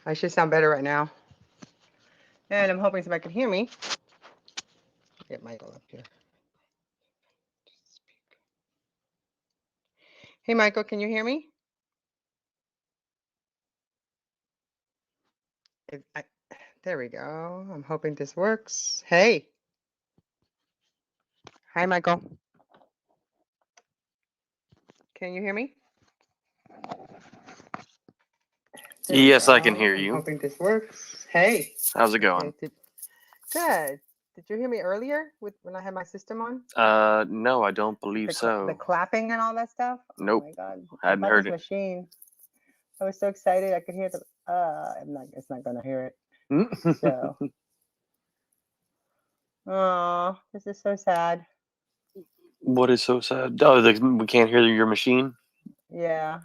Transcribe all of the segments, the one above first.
I should sound better right now. And I'm hoping somebody can hear me. Get Michael up here. Hey, Michael, can you hear me? If I, there we go. I'm hoping this works. Hey. Hi, Michael. Can you hear me? There we Yes, I can go. hear I'm you. hoping this works. Hey. How's it going? Okay, good. Did you hear me earlier when I had my system on? No, I don't believe The so. clapping and all that stuff? Oh Nope, my God. I hadn't bought heard this it. machine. I was so excited I could hear the it's not gonna hear it. So oh, this is so sad. What is so sad? Oh, we can't hear your machine. Yeah.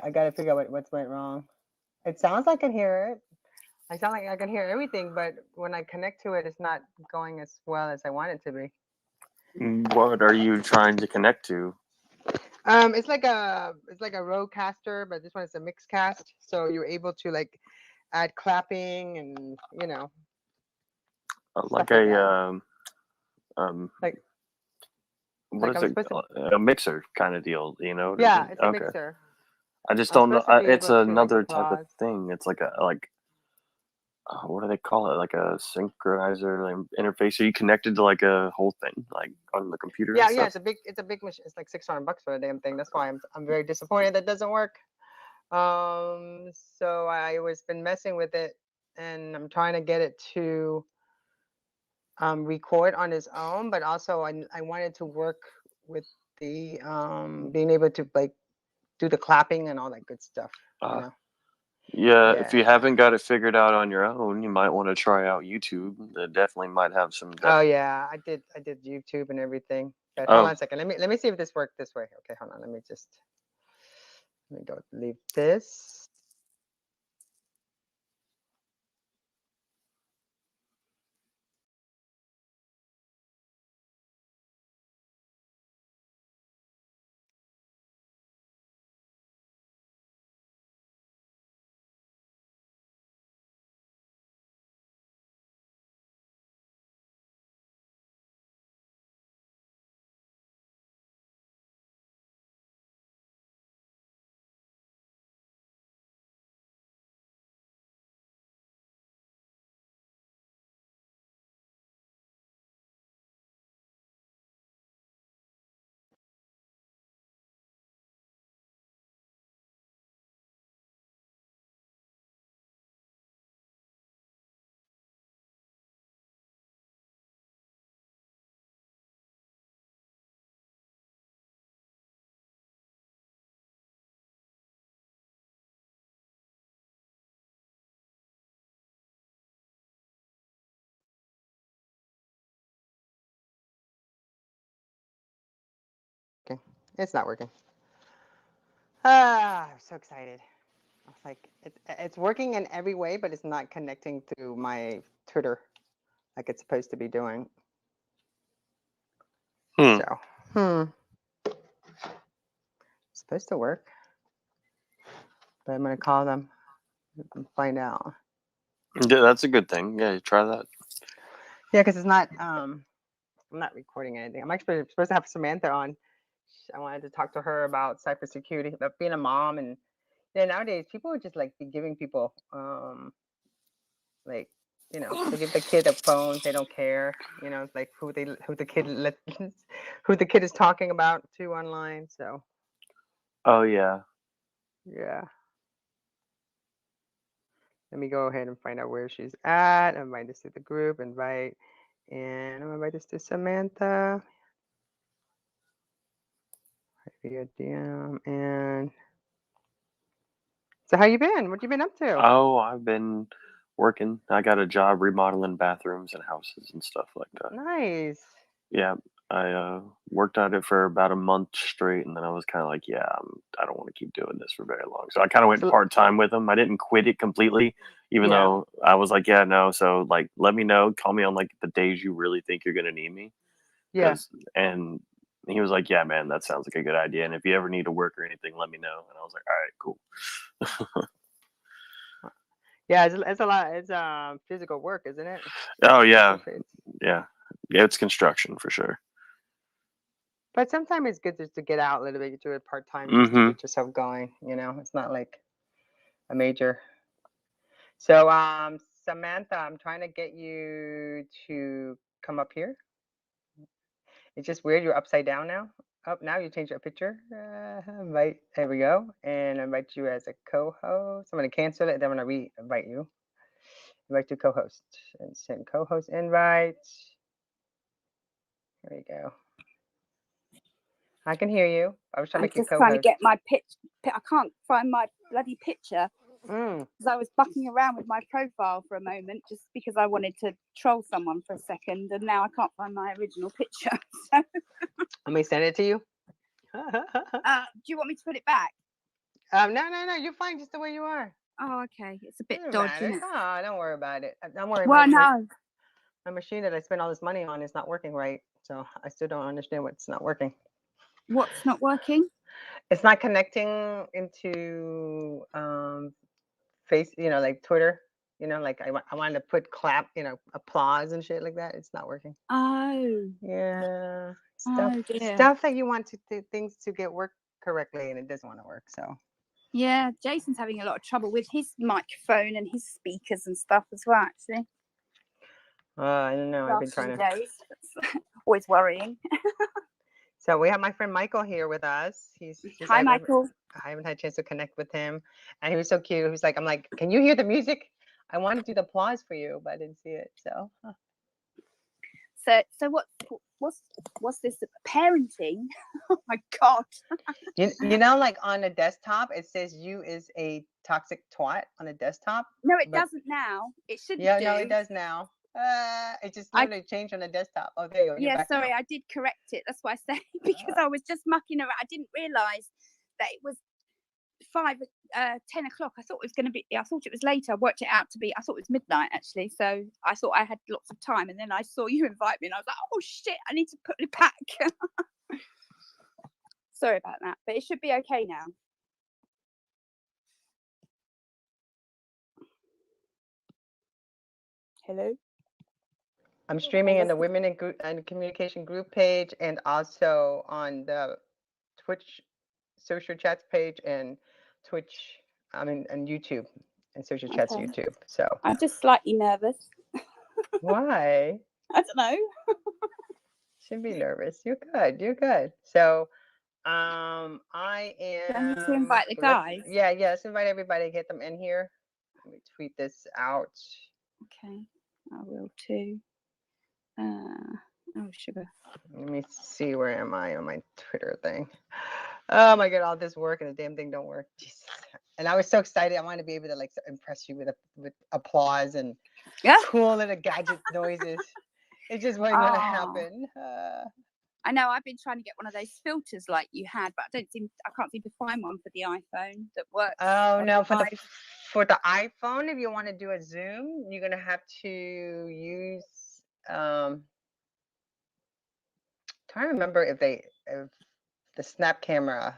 I gotta figure out what's went wrong. It sounds like I can hear it. I sound like I can hear everything, but when I connect to it, it's not going as well as I want it to be. What are you trying to connect to? It's like a roadcaster, but this one is a mixed cast, so you're able to like add clapping and stuff Like like a that. um, Like what like is I'm it? supposed to. A mixer kind of deal. You know what I Yeah, mean? it's a Okay. mixer. I just I'm don't know. supposed to be It's able to make another type of applause. thing. It's like what do they call it? Like a synchronizer interface. So you connected to like a whole thing, like on the computer and Yeah, yeah, stuff. it's a big machine. It's like $600 for the damn thing. That's why I'm very disappointed that doesn't work. So I was been messing with it, and I'm trying to get it to record on its own, but also I wanted to work with the being able to like do the clapping and all that good stuff. You Uh, know? Yeah, if Yeah. you haven't got it figured out on your own, you might want to try out YouTube. That definitely might have some Oh def. yeah, I did YouTube and everything. But hold on Oh, a second. Let me see if this worked this way. Okay, hold on. Let me go leave this. Okay, it's not working. Ah, I'm so excited. I was like, it's working in every way, but it's not connecting to my Twitter like it's supposed to be doing. hmm. So, it's supposed to work, but I'm gonna call them and find out. Yeah, that's a good thing. Yeah, try that. Yeah, because it's not. I'm not recording anything. I'm actually supposed to have Samantha on. I wanted to talk to her about cybersecurity, about being a mom, and yeah, nowadays people are just like be giving people like they give the kid a phone, they don't care, like who the kid who the kid is talking about to online. So Oh yeah. yeah, let me go ahead and find out where she's at. Invite this to the group, and I'm gonna invite this to Samantha via DM. And so how you been? What you been up to? Oh, I've been working. I got a job remodeling bathrooms and houses and stuff like that. Nice. Yeah, I worked at it for about a month straight, and then I was kind of like, yeah, I don't want to keep doing this for very long. So I kind of went So part time with them. I didn't quit it completely, even yeah, though I was like, yeah, no. So like, let me know. Call me on like the days you really think you're gonna need me, yeah. because and And he was like, "Yeah, man, that sounds like a good idea. And if you ever need to work or anything, let me know." And I was like, "All right, cool." Yeah, it's a lot. It's physical work, isn't it? Oh Physical yeah, trades. yeah, yeah. It's construction for sure. But sometimes it's good just to get out a little bit, do it part time, just to Hmm. get yourself going. It's not like a major. So, Samantha, I'm trying to get you to come up here. It's just weird. You're upside down now. Up now, you change your picture. Invite. There we go. And invite you as a co-host. I'm gonna cancel it. Then I'm gonna re-invite you. Invite to co-host and send co-host invite. There you go. I can hear you. I was trying to I'm make you just trying to co-host. get my I can't find my bloody picture Mm. because I was bucking around with my profile for a moment just because I wanted to troll someone for a second, and now I can't find my original picture. So, Let me send it to you. do you want me to put it back? No. You're fine just the way you are. Oh, okay. It's a bit Doesn't dodgy. matter. Isn't it? Oh, don't worry about it. Don't worry. Well, no. My machine that I spent all this money on is not working right. So I still don't understand what's not working. What's not working? It's not connecting into face, like Twitter. Like I wanted to put clap, applause and shit like that. It's not working. Oh. Yeah, Oh dear. stuff that you want things to get work correctly, and it doesn't want to work. So Yeah, Jason's having a lot of trouble with his microphone and his speakers and stuff as well. Actually, I don't know. I've been last few trying to. days, it's always worrying. So we have my friend Michael here with us. Hi, Michael. I haven't had a chance to connect with him, and he was so cute. He was like, I'm like, can you hear the music? I want to do the applause for you, but I didn't see it. So. So what's this parenting? Oh my god! Like on a desktop, it says you is a toxic twat on a desktop. No, it doesn't now. It shouldn't do. No, it does now. It just literally changed on the desktop. Oh, there you go. Yeah, sorry, now. I did correct it. That's why I say because I was just mucking around. I didn't realise that it was 10 o'clock. I thought it was going to be. I thought it was later. I worked it out to be. I thought it was midnight actually. So I thought I had lots of time, and then I saw you invite me, and I was like, oh shit, I need to put it back. Sorry about that, but it should be okay now. Hello. I'm streaming in the Women and Communication group page, and also on the Twitch social chats page and Twitch. And YouTube and social chats YouTube. So I'm just slightly nervous. why? I don't know. Shouldn't be nervous. You're good. You're good. So I am. Do I need to invite the guys? Yeah. Let's invite everybody. Get them in here. Let me tweet this out. Okay, I will too. Oh, sugar. Let me see. Where am I on my Twitter thing? Oh my god, all this work and the damn thing don't work. Jesus. And I was so excited. I wanted to be able to like impress you with applause and cool little gadget noises. It just wasn't gonna happen. I know. I've been trying to get one of those filters like you had, but I can't seem to find one for the iPhone that works. Oh no, for the iPhone, if you want to do a Zoom, you're gonna have to use trying to remember if the Snap camera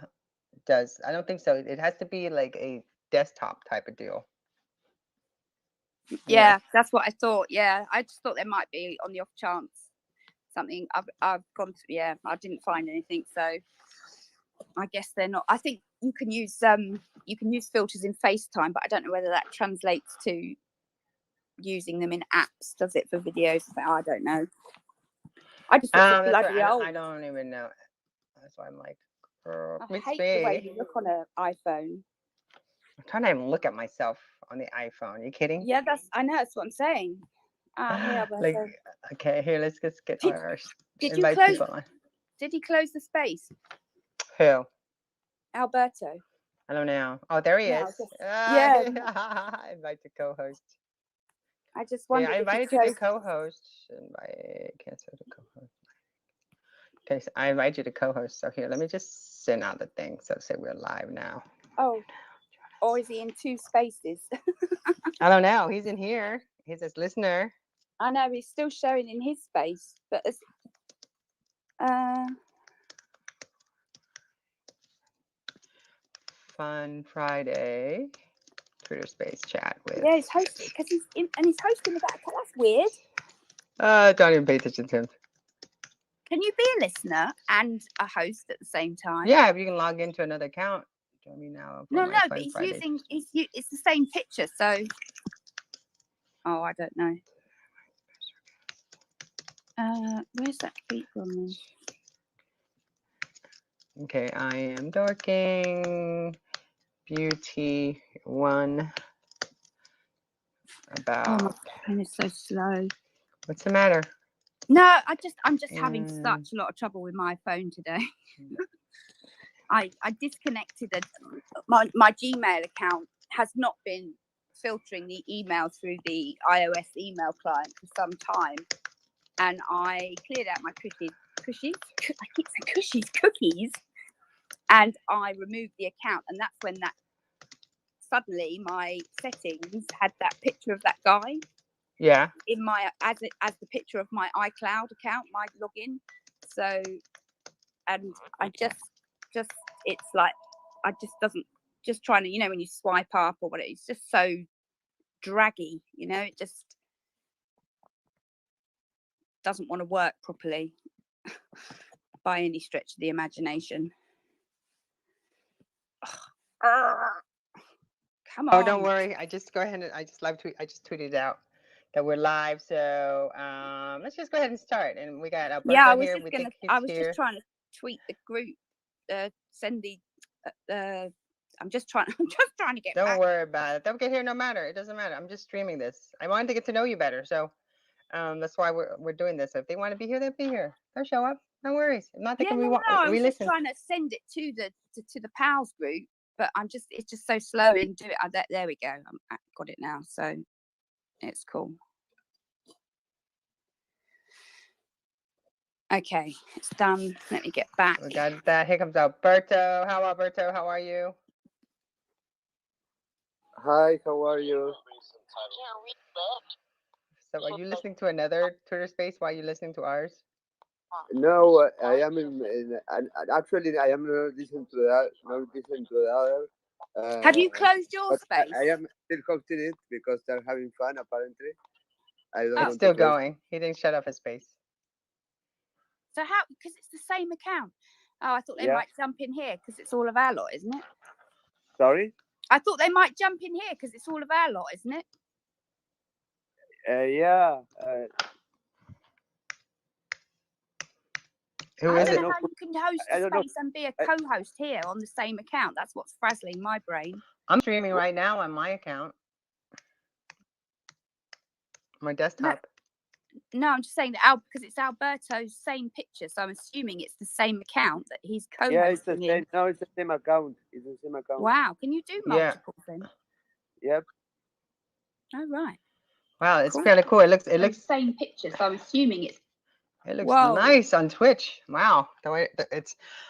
does. I don't think so. It has to be like a desktop type of deal. Yeah, that's what I thought. Yeah, I just thought there might be on the off chance something. I've gone to, yeah, I didn't find anything, so I guess they're not. I think you can use filters in FaceTime, but I don't know whether that translates to using them in apps. Does it for videos? I don't know. I just look bloody old. I don't even know. That's why I'm like, girl, I hate the way you look on an iPhone. I'm trying to even look at myself on the iPhone. Are you kidding? Yeah, I know. That's what I'm saying. Here, like, okay, here, let's just get our Did you close? Did he close the space? Who? Alberto. I don't know. Oh, there he is. Yeah. Invite to co-host. I just wondered. I invited you to co-host. Cancel to co-host. Okay, so I invite you to co-host. So here, let me just send out the thing. So say we're live now. Oh, or is he in two spaces? I don't know. He's in here. He's his listener. I know he's still showing in his space, but Fun Friday Twitter Space chat with. Yeah, he's hosting because he's hosting about. That's weird. Don't even pay attention to him. Can you be a listener and a host at the same time? Yeah, if you can log into another account. Join me now. No, but he's using it's the same picture, so. Oh, I don't know. Where's that feed from then? Okay, I am dorking beauty one about. Oh, my phone is so slow. What's the matter? No, I'm just having such a lot of trouble with my phone today. I disconnected my Gmail account has not been filtering the email through the iOS email client for some time, and I cleared out my cookies. I keep saying cookies, and I removed the account, and that's when that suddenly my settings had that picture of that guy. Yeah. In my as the picture of my iCloud account, my login. So, and I just it's like I just trying to, you know, when you swipe up or whatever, it's just so draggy, you know, it just doesn't want to work properly by any stretch of the imagination. Come on. Oh, don't worry. I just tweeted out that we're live. So let's just go ahead and start. And we got Alberto Yeah, I was here. just trying to tweet the group, send the I'm just trying to get Don't back. worry about it. They'll get here no matter. It doesn't matter. I'm just streaming this. I wanted to get to know you better. So that's why we're doing this. So if they want to be here, they'll be here. They'll show up. No worries. If not, they can I was just re-listen. trying to send it to the pals group, but it's just so slow and do it. There we go. I got it now, so it's cool. Okay, it's done. Let me get back. We got that. Here comes Alberto. Alberto? How are you? Hi, how are you? So are you listening to another Twitter space while you're listening to ours? No, I am actually I am not listening to that. Not listening to the other. Have you closed your but space? I am still hosting it because they're having fun. Apparently, I don't. It's want still to close. going. He didn't shut off his space. So how? Because it's the same account. Oh, I thought they might jump in here because it's all of our lot, isn't it? Sorry. I thought they might jump in here because it's all of our lot, isn't it? Yeah. Who I is don't it? know how you can host a space and be a co-host here on the same account. That's what's frazzling my brain. I'm streaming right now on my account. My desktop. No, I'm just saying that because it's Alberto's same picture, so I'm assuming it's the same account that he's co-hosting. Yeah, it's the same. No, it's the same account. It's the same account. Wow, can you do multiple then? Yep. Oh right. Wow, it's kind of cool. It looks the same picture, so I'm assuming it looks nice on Twitch. Wow, the way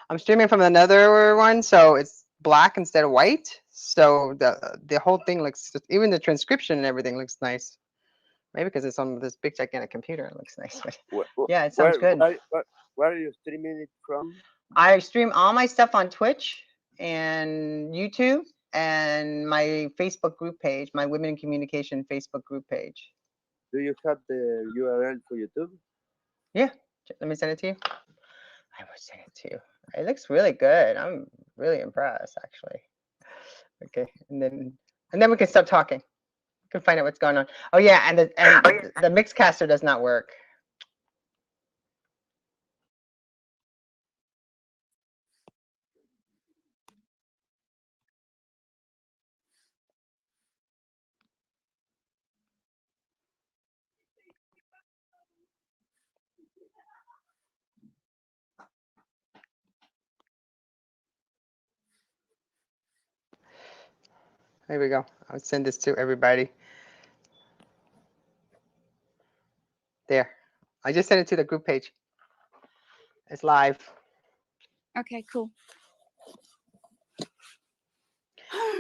I'm streaming from another one, so it's black instead of white. So the whole thing looks, even the transcription and everything looks nice. Maybe because it's on this big gigantic computer, it looks nice. Yeah, it sounds good. Where are you streaming it from? I stream all my stuff on Twitch and YouTube and my Facebook group page, my Women in Communication Facebook group page. Do you have the URL for YouTube? Yeah, let me send it to you. I will send it to you. It looks really good. I'm really impressed, actually. Okay, and then we can start talking. We can find out what's going on. Oh yeah, and the Mixcaster does not work. There we go. I'll send this to everybody. There. I just sent it to the group page. It's live. Okay, cool.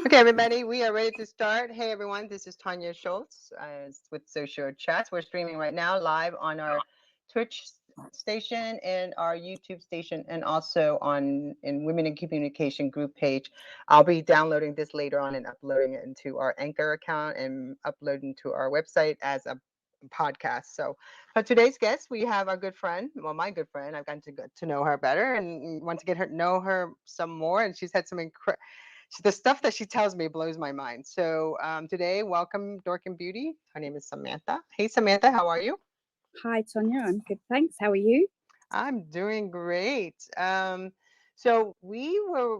Okay, everybody, we are ready to start. Hey, everyone, this is Tanya Schultz with Social Chats. We're streaming right now live on our Twitch station and our YouTube station, and also in Women in Communication group page. I'll be downloading this later on and uploading it into our Anchor account and uploading to our website as a podcast. So for today's guest, we have our good friend, well, my good friend. I've gotten to get to know her better and want to know her some more. And she's had some the stuff that she tells me blows my mind. So today, welcome Dork and Beauty. Her name is Samantha. Hey, Samantha, how are you? Hi, Tonya. I'm good, thanks. How are you? I'm doing great. So we were,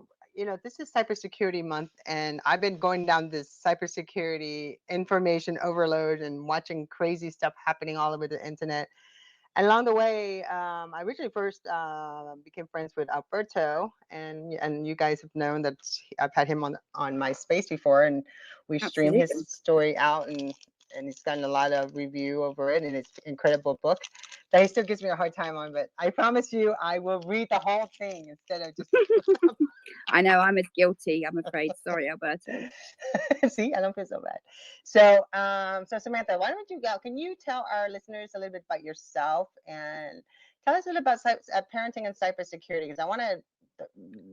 this is Cybersecurity Month, and I've been going down this cybersecurity information overload and watching crazy stuff happening all over the internet. And along the way, I originally first became friends with Alberto, and you guys have known that I've had him on my space before, and we stream his Absolutely. story out, and he's gotten a lot of review over it, and it's an incredible book that he still gives me a hard time on. But I promise you, I will read the whole thing instead of just. I know I'm as guilty, I'm afraid. Sorry, Alberto. See, I don't feel so bad. So, so Samantha, why don't you go? Can you tell our listeners a little bit about yourself and tell us a little about parenting and cybersecurity? Because I want to.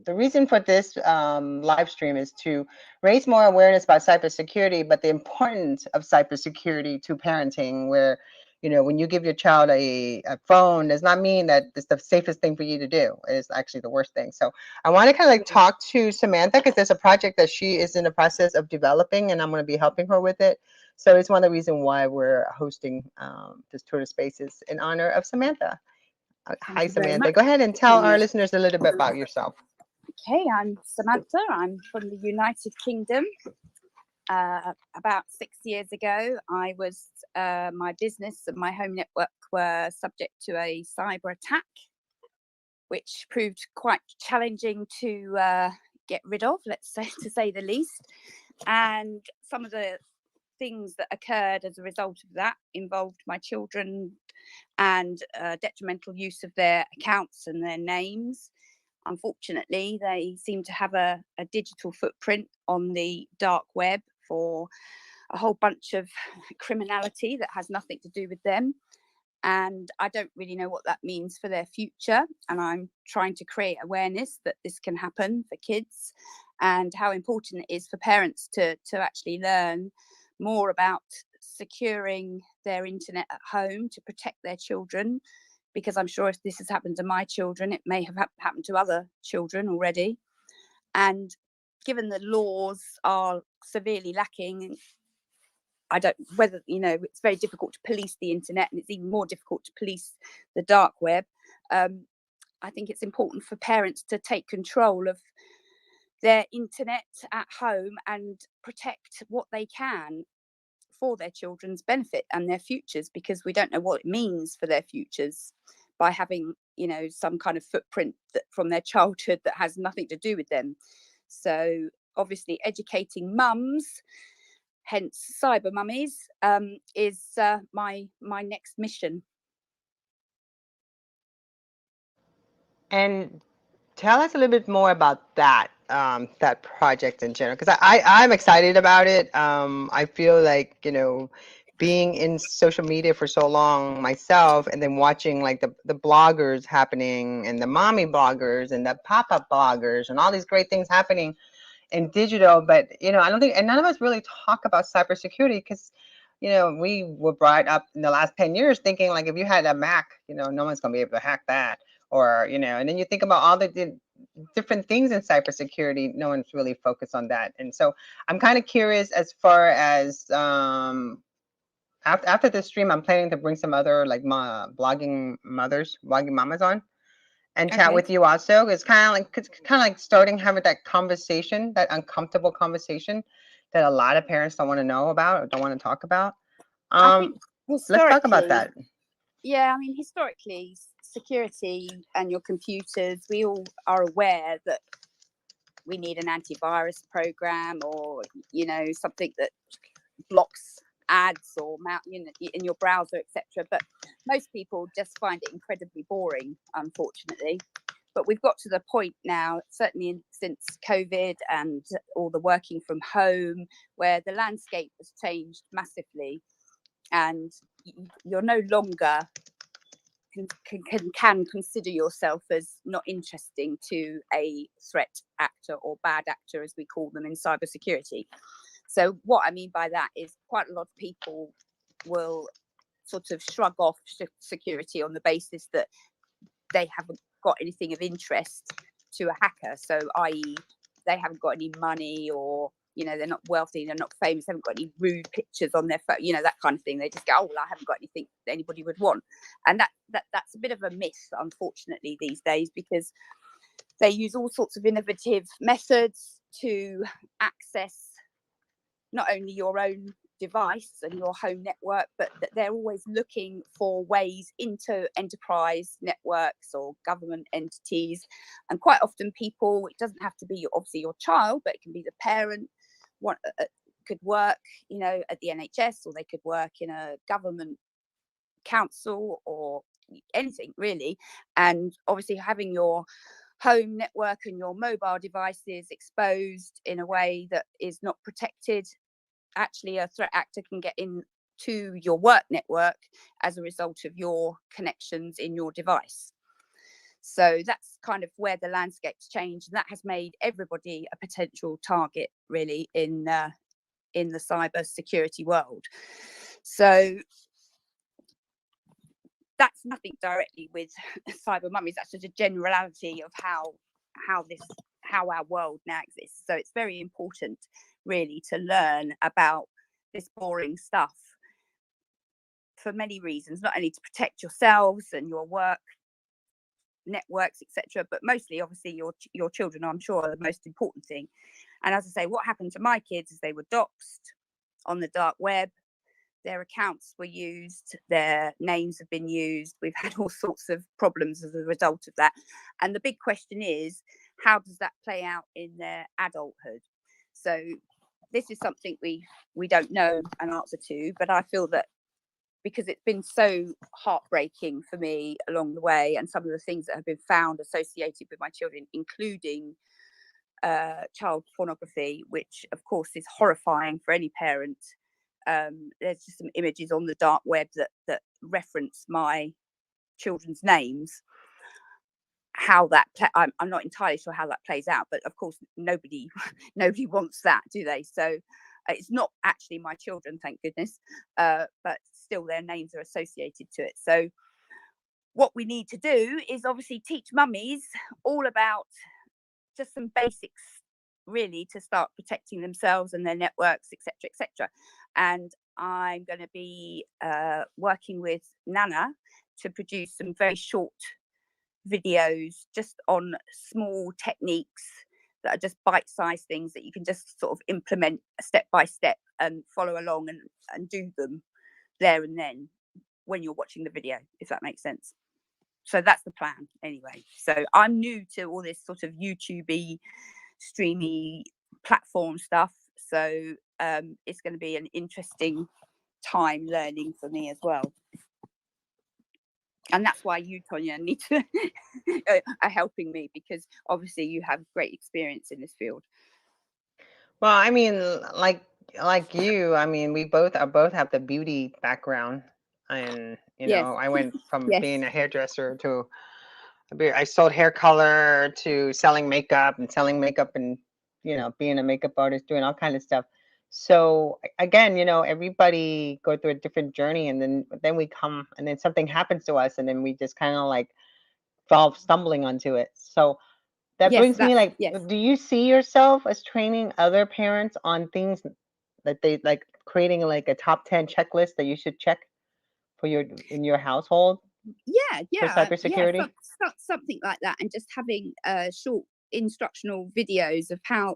The reason for this live stream is to raise more awareness about cybersecurity, but the importance of cybersecurity to parenting, where when you give your child a phone, does not mean that it's the safest thing for you to do. It's actually the worst thing. So I want to kind of like talk to Samantha because there's a project that she is in the process of developing, and I'm going to be helping her with it. So it's one of the reasons why we're hosting this Twitter Spaces in honor of Samantha. Hi, Samantha. Go ahead and tell our listeners a little bit about yourself. Okay, I'm Samantha. I'm from the United Kingdom. About 6 years ago, I was my business and my home network were subject to a cyber attack, which proved quite challenging to get rid of, let's say, to say the least. And some of the things that occurred as a result of that involved my children and detrimental use of their accounts and their names. Unfortunately, they seem to have a digital footprint on the dark web for a whole bunch of criminality that has nothing to do with them. And I don't really know what that means for their future. And I'm trying to create awareness that this can happen for kids and how important it is for parents to actually learn more about securing their internet at home to protect their children, because I'm sure if this has happened to my children, it may have happened to other children already. And given the laws are severely lacking, I don't whether it's very difficult to police the internet, and it's even more difficult to police the dark web. I think it's important for parents to take control of their internet at home and protect what they can for their children's benefit and their futures, because we don't know what it means for their futures by having some kind of footprint from their childhood that has nothing to do with them. So obviously educating mums, hence cyber mummies, is my next mission. And tell us a little bit more about that that project in general, because I'm excited about it. I feel like being in social media for so long myself, and then watching like the bloggers happening, and the mommy bloggers and the pop-up bloggers and all these great things happening in digital. But I don't think, and none of us really talk about cybersecurity, because we were brought up in the last 10 years thinking like if you had a Mac, no one's gonna be able to hack that, or and then you think about all the different things in cybersecurity. No one's really focused on that. And so I'm kind of curious as far as after this stream, I'm planning to bring some other like blogging mamas on and chat with you also. It's kind of like starting having that conversation, that uncomfortable conversation that a lot of parents don't want to know about or don't want to talk about. I think let's talk about that. Yeah, I mean, historically, security and your computers, we all are aware that we need an antivirus program, or something that blocks ads or in your browser, etc. But most people just find it incredibly boring, unfortunately. But we've got to the point now, certainly since COVID and all the working from home, where the landscape has changed massively, and you're no longer can consider yourself as not interesting to a threat actor or bad actor, as we call them in cybersecurity. So what I mean by that is quite a lot of people will sort of shrug off security on the basis that they haven't got anything of interest to a hacker. So i.e. they haven't got any money, or they're not wealthy, they're not famous, they haven't got any rude pictures on their phone, that kind of thing. They just go, oh, well, I haven't got anything that anybody would want. And that's a bit of a myth, unfortunately, these days, because they use all sorts of innovative methods to access not only your own device and your home network, but that they're always looking for ways into enterprise networks or government entities. And quite often people, it doesn't have to be obviously your child, but it can be the parent, could work at the NHS, or they could work in a government council or anything really. And obviously having your home network and your mobile devices exposed in a way that is not protected, actually a threat actor can get into your work network as a result of your connections in your device. So that's kind of where the landscape's changed, and that has made everybody a potential target really in the cyber security world. So that's nothing directly with cyber mummies, that's just a generality of how our world now exists. So it's very important really to learn about this boring stuff for many reasons, not only to protect yourselves and your work networks, etc., but mostly obviously your children, I'm sure, are the most important thing. And as I say, what happened to my kids is they were doxxed on the dark web, their accounts were used, their names have been used, we've had all sorts of problems as a result of that. And the big question is, how does that play out in their adulthood? So this is something we don't know an answer to, but I feel that because it's been so heartbreaking for me along the way, and some of the things that have been found associated with my children, including child pornography, which of course is horrifying for any parent. There's just some images on the dark web that reference my children's names. How that I'm not entirely sure how that plays out, but of course nobody wants that, do they? So it's not actually my children, thank goodness, but still their names are associated to it. So what we need to do is obviously teach mummies all about just some basics really to start protecting themselves and their networks, etc., etc. And I'm going to be working with Nana to produce some very short videos just on small techniques that are just bite-sized things that you can just sort of implement step by step and follow along and do them there and then when you're watching the video, if that makes sense. So that's the plan anyway. So I'm new to all this sort of YouTube-y, streamy platform stuff. So it's going to be an interesting time learning for me as well. And that's why you, Tonya, need to are helping me, because obviously you have great experience in this field. Well, I mean, like you, I mean, we both have the beauty background, and Yes. I went from Yes. being a hairdresser to I sold hair color to selling makeup and being a makeup artist, doing all kind of stuff. So again, everybody go through a different journey, and then we come, and then something happens to us, and then we just kind of like fall stumbling onto it. So that Yes, brings me like, yes. do you see yourself as training other parents on things that they like, creating like a top 10 checklist that you should check for in your household for cybersecurity? Something like that, and just having short instructional videos of how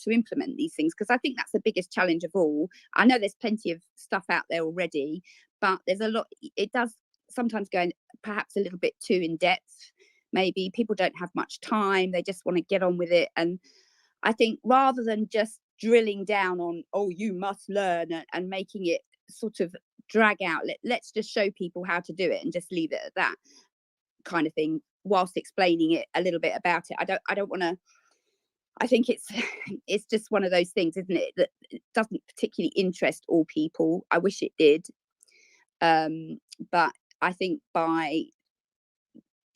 to implement these things, because I think that's the biggest challenge of all. I know there's plenty of stuff out there already, but there's a lot. It does sometimes go perhaps a little bit too in depth. Maybe people don't have much time, they just want to get on with it. And I think rather than just drilling down on, oh, you must learn, and making it sort of drag out, let's just show people how to do it and just leave it at that kind of thing, whilst explaining it a little bit about it. I don't want to, I think it's just one of those things, isn't it, that it doesn't particularly interest all people. I wish it did, but I think by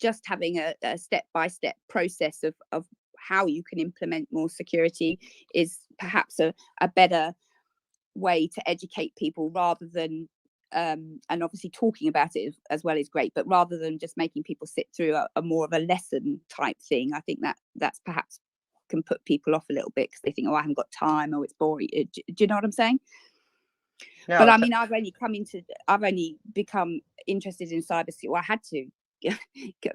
just having a step-by-step process of how you can implement more security is perhaps a better way to educate people, rather than and obviously talking about it as well is great, but rather than just making people sit through a more of a lesson type thing. I think that's perhaps can put people off a little bit because they think, oh, I haven't got time, or it's boring. Do you know what I'm saying? No, But I mean, I've only become interested in cybersecurity. Well, I had to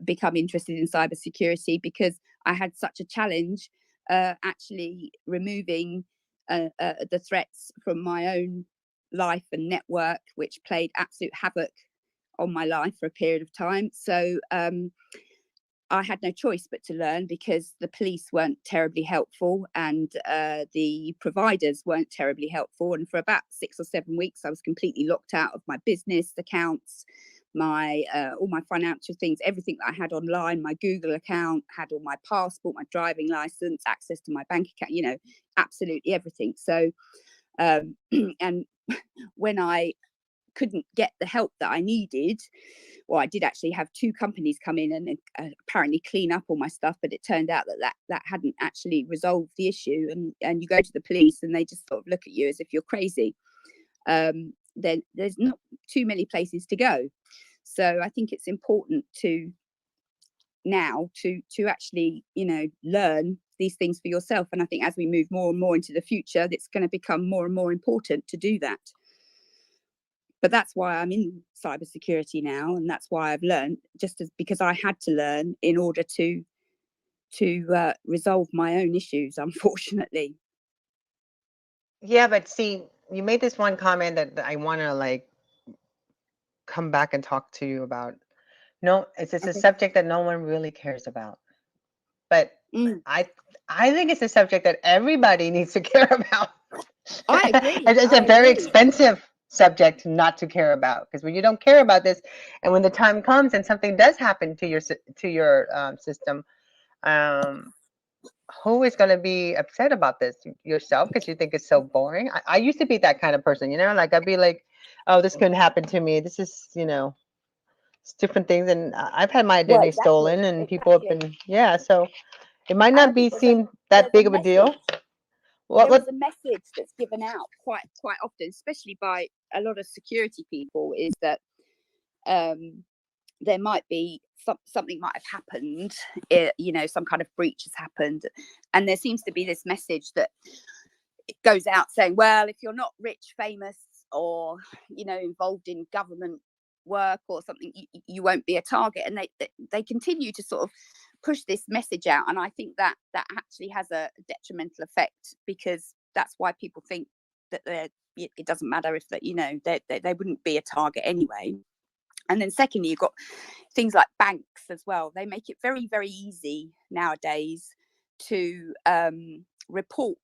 become interested in cybersecurity because I had such a challenge actually removing the threats from my own life and network, which played absolute havoc on my life for a period of time. So I had no choice but to learn, because the police weren't terribly helpful, and the providers weren't terribly helpful. And for about 6 or 7 weeks, I was completely locked out of my business accounts, my all my financial things, everything that I had online. My Google account had all my passport, my driving license, access to my bank account, you know, absolutely everything. So and when I couldn't get the help that I needed, well, I did actually have 2 companies come in and apparently clean up all my stuff, but it turned out that hadn't actually resolved the issue. And you go to the police and they just sort of look at you as if you're crazy. Then there's not too many places to go. So I think it's important to actually, you know, learn these things for yourself. And I think as we move more and more into the future, it's going to become more and more important to do that. But that's why I'm in cybersecurity now, and that's why I've learned, because I had to learn in order to resolve my own issues, unfortunately. yeah, but see, you made this one comment that I want to like come back and talk to you about. No, it's a Okay. subject that no one really cares about, but Mm, I I think it's a subject that everybody needs to care about. I agree. It's a I very agree. expensive subject not to care about, because when you don't care about this, and when the time comes and something does happen to your system, um, who is going to be upset about this? Yourself, because you think it's so boring. I used to be that kind of person, you know, like I'd be like, oh, this couldn't happen to me. This is, you know, it's different things, and I've had my Well, identity stolen, and people have been, yeah. So it might And I not be think seem there's that a big of a deal. message. What? There is What? a message that's given out quite often, especially by a lot of security people, is that there might be something might have happened, you know, some kind of breach has happened, and there seems to be this message that it goes out saying, well, if you're not rich, famous, or, you know, involved in government work or something, you won't be a target. And they continue to sort of push this message out, and I think that actually has a detrimental effect, because that's why people think that it doesn't matter if that, you know, they wouldn't be a target anyway. And then secondly, you've got things like banks as well. They make it very, very easy nowadays to report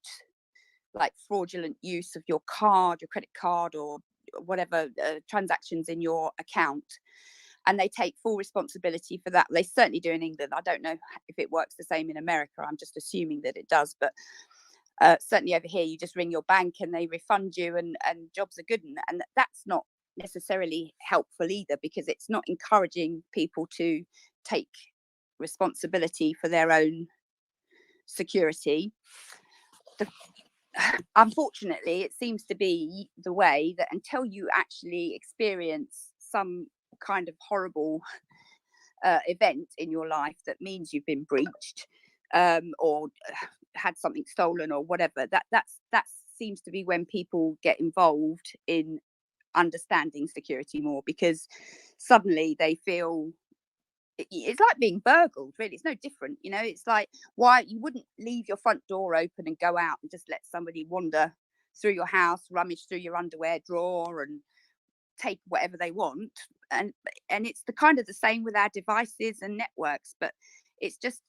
like fraudulent use of your card, your credit card, or whatever transactions in your account. And they take full responsibility for that. They certainly do in England. I don't know if it works the same in America. I'm just assuming that it does. But certainly over here, you just ring your bank and they refund you, and jobs are good. And that's not necessarily helpful either, because it's not encouraging people to take responsibility for their own security. Unfortunately, it seems to be the way that until you actually experience some kind of horrible event in your life that means you've been breached, or had something stolen or whatever, that seems to be when people get involved in understanding security more, because suddenly they feel it's like being burgled, really. It's no different, you know. It's like, why you wouldn't leave your front door open and go out and just let somebody wander through your house, rummage through your underwear drawer and take whatever they want. And it's the kind of the same with our devices and networks, but it's just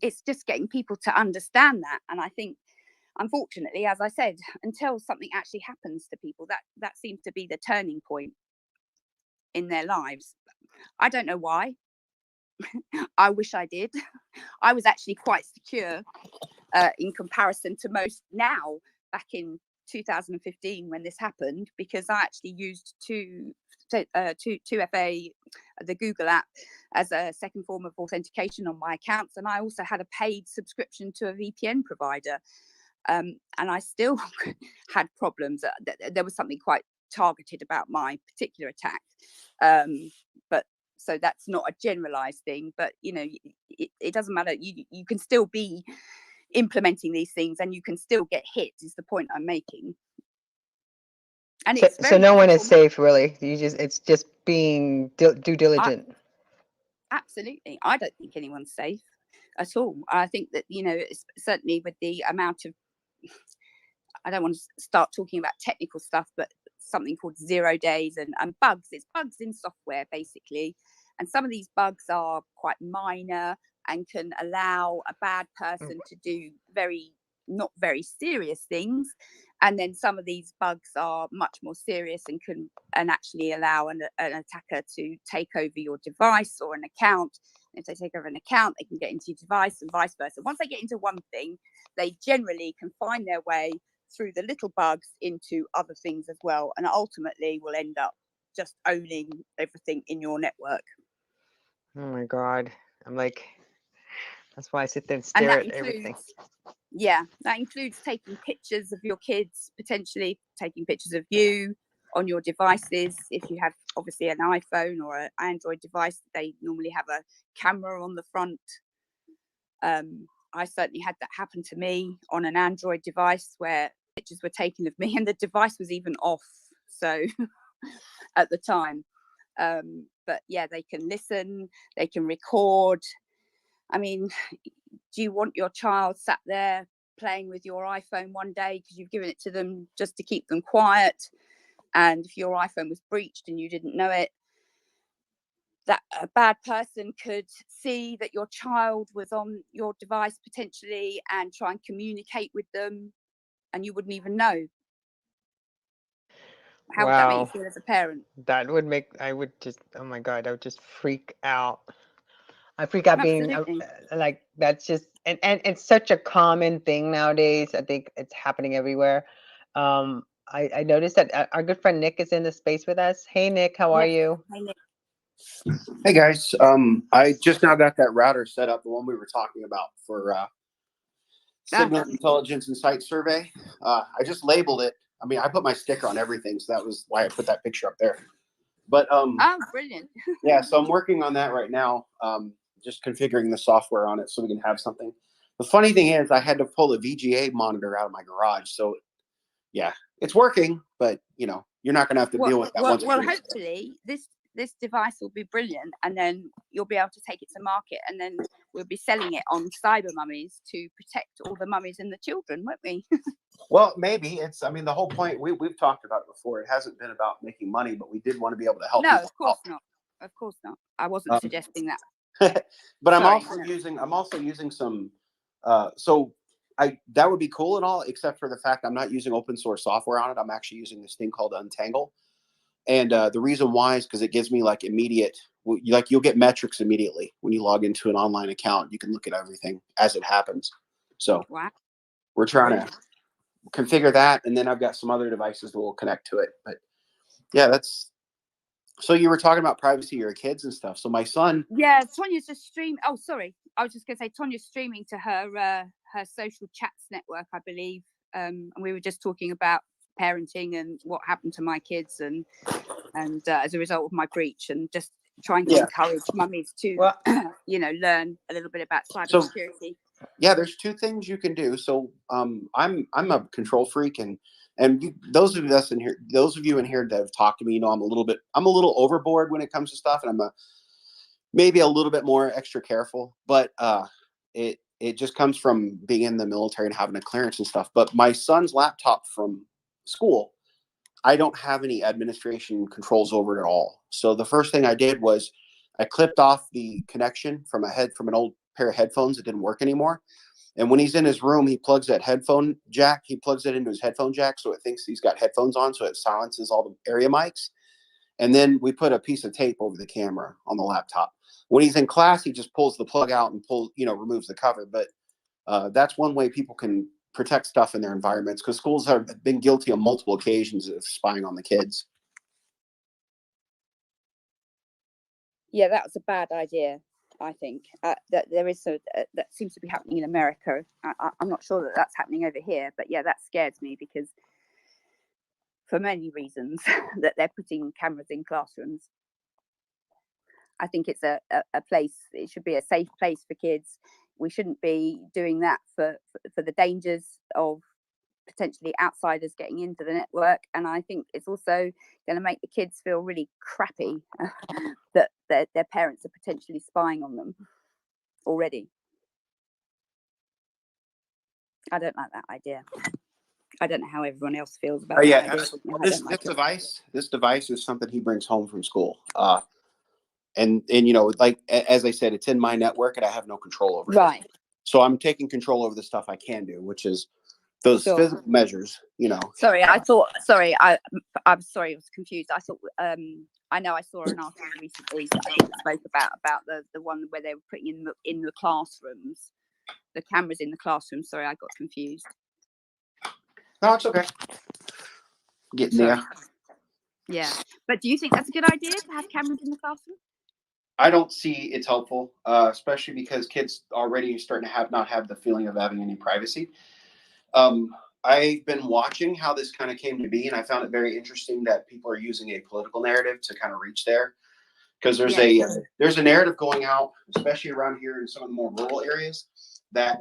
it's just getting people to understand that. And I think, unfortunately, as I said, until something actually happens to people, that seems to be the turning point in their lives. I don't know why. I wish I did. I was actually quite secure in comparison to most now. Back in 2015 when this happened, because I actually used 2FA, the Google app, as a second form of authentication on my accounts, and I also had a paid subscription to a VPN provider, and I still had problems. There was something quite targeted about my particular attack, but so that's not a generalized thing, but you know, it doesn't matter. You can still be implementing these things and you can still get hit, is the point I'm making. And So, it's very no one is difficult. safe, really. It's just being due diligent. Absolutely. I don't think anyone's safe at all. I think that, you know, it's certainly with the amount of, I don't want to start talking about technical stuff, but something called 0 days and bugs. It's bugs in software, basically. And some of these bugs are quite minor and can allow a bad person to do not very serious things. And then some of these bugs are much more serious and can actually allow an attacker to take over your device or an account. And if they take over an account, they can get into your device and vice versa. Once they get into one thing, they generally can find their way through the little bugs into other things as well, and ultimately will end up just owning everything in your network. Oh my God. I'm like, that's why I sit there and stare at everything. Yeah, that includes taking pictures of your kids, potentially taking pictures of you on your devices. If you have obviously an iPhone or an Android device, they normally have a camera on the front. I certainly had that happen to me on an Android device, where pictures were taken of me and the device was even off. So at the time, but yeah, they can listen, they can record. I mean, do you want your child sat there playing with your iPhone one day because you've given it to them just to keep them quiet? And if your iPhone was breached and you didn't know it, that a bad person could see that your child was on your device potentially and try and communicate with them, and you wouldn't even know. How would that make you feel as a parent? That would make, I would just, oh my God, I would just freak out. I freak out being like, that's just, and it's such a common thing nowadays. I think it's happening everywhere. I noticed that our good friend Nick is in the space with us. Hey Nick, how are you? Hey Nick. Hey guys, I just now got that router set up, the one we were talking about for signal intelligence and site survey. I just labeled it. I mean, I put my sticker on everything, so that was why I put that picture up there. But oh, brilliant. yeah, so I'm working on that right now. Just configuring the software on it so we can have something. The funny thing is, I had to pull the VGA monitor out of my garage, so yeah, it's working. But you know, you're not going to have to deal with that. Well, hopefully this device will be brilliant, and then you'll be able to take it to market, and then we'll be selling it on Cyber Mummies to protect all the mummies and the children, won't we? Well, maybe it's, I mean, the whole point, we've talked about it before. It hasn't been about making money, but we did want to be able to help. No, of course not. Of course not. I wasn't suggesting that. But I'm also using some, so that would be cool and all, except for the fact I'm not using open source software on it. I'm actually using this thing called Untangle. And the reason why is because it gives me like immediate, you'll get metrics immediately when you log into an online account. You can look at everything as it happens. So we're trying to configure that, and then I've got some other devices that will connect to it. But yeah, that's, so you were talking about privacy of your kids and stuff. So my son, Tonya's just streaming. Oh, sorry, I was just gonna say Tonya's streaming to her social chats network, I believe, and we were just talking about parenting and what happened to my kids, and as a result of my breach, and just trying to encourage mummies to learn a little bit about cybersecurity. Yeah, there's two things you can do. So I'm a control freak, and those of you in here that have talked to me, you know, I'm a little overboard when it comes to stuff, and I'm maybe a little bit more extra careful, but it just comes from being in the military and having a clearance and stuff. But my son's laptop from school, I don't have any administration controls over it at all. So the first thing I did was I clipped off the connection from an old pair of headphones that didn't work anymore. And when he's in his room, he plugs that headphone jack. He plugs it into his headphone jack, so it thinks he's got headphones on, so it silences all the area mics. And then we put a piece of tape over the camera on the laptop. When he's in class, he just pulls the plug out and removes the cover. But that's one way people can protect stuff in their environments, because schools have been guilty on multiple occasions of spying on the kids. Yeah, that was a bad idea. I think that there is that seems to be happening in America. I'm not sure that that's happening over here, but yeah, that scares me because for many reasons that they're putting cameras in classrooms. I think it's a place, it should be a safe place for kids. We shouldn't be doing that for the dangers of potentially outsiders getting into the network. And I think it's also going to make the kids feel really crappy that their parents are potentially spying on them already. I don't like that idea. I don't know how everyone else feels about that idea. This device is something he brings home from school. And you know, like as I said, it's in my network and I have no control over it. Right. So I'm taking control over the stuff I can do, which is those physical measures, you know. Sorry, I'm sorry, I was confused. I thought I know I saw an article recently that I think spoke about the one where they were putting in the classrooms, the cameras in the classroom. Sorry, I got confused. No, it's okay. Getting there. Yeah, but do you think that's a good idea to have cameras in the classroom? I don't see it's helpful, especially because kids already are starting to not have the feeling of having any privacy. I've been watching how this kind of came to be, and I found it very interesting that people are using a political narrative to kind of reach there. Because there's a narrative going out, especially around here in some of the more rural areas, that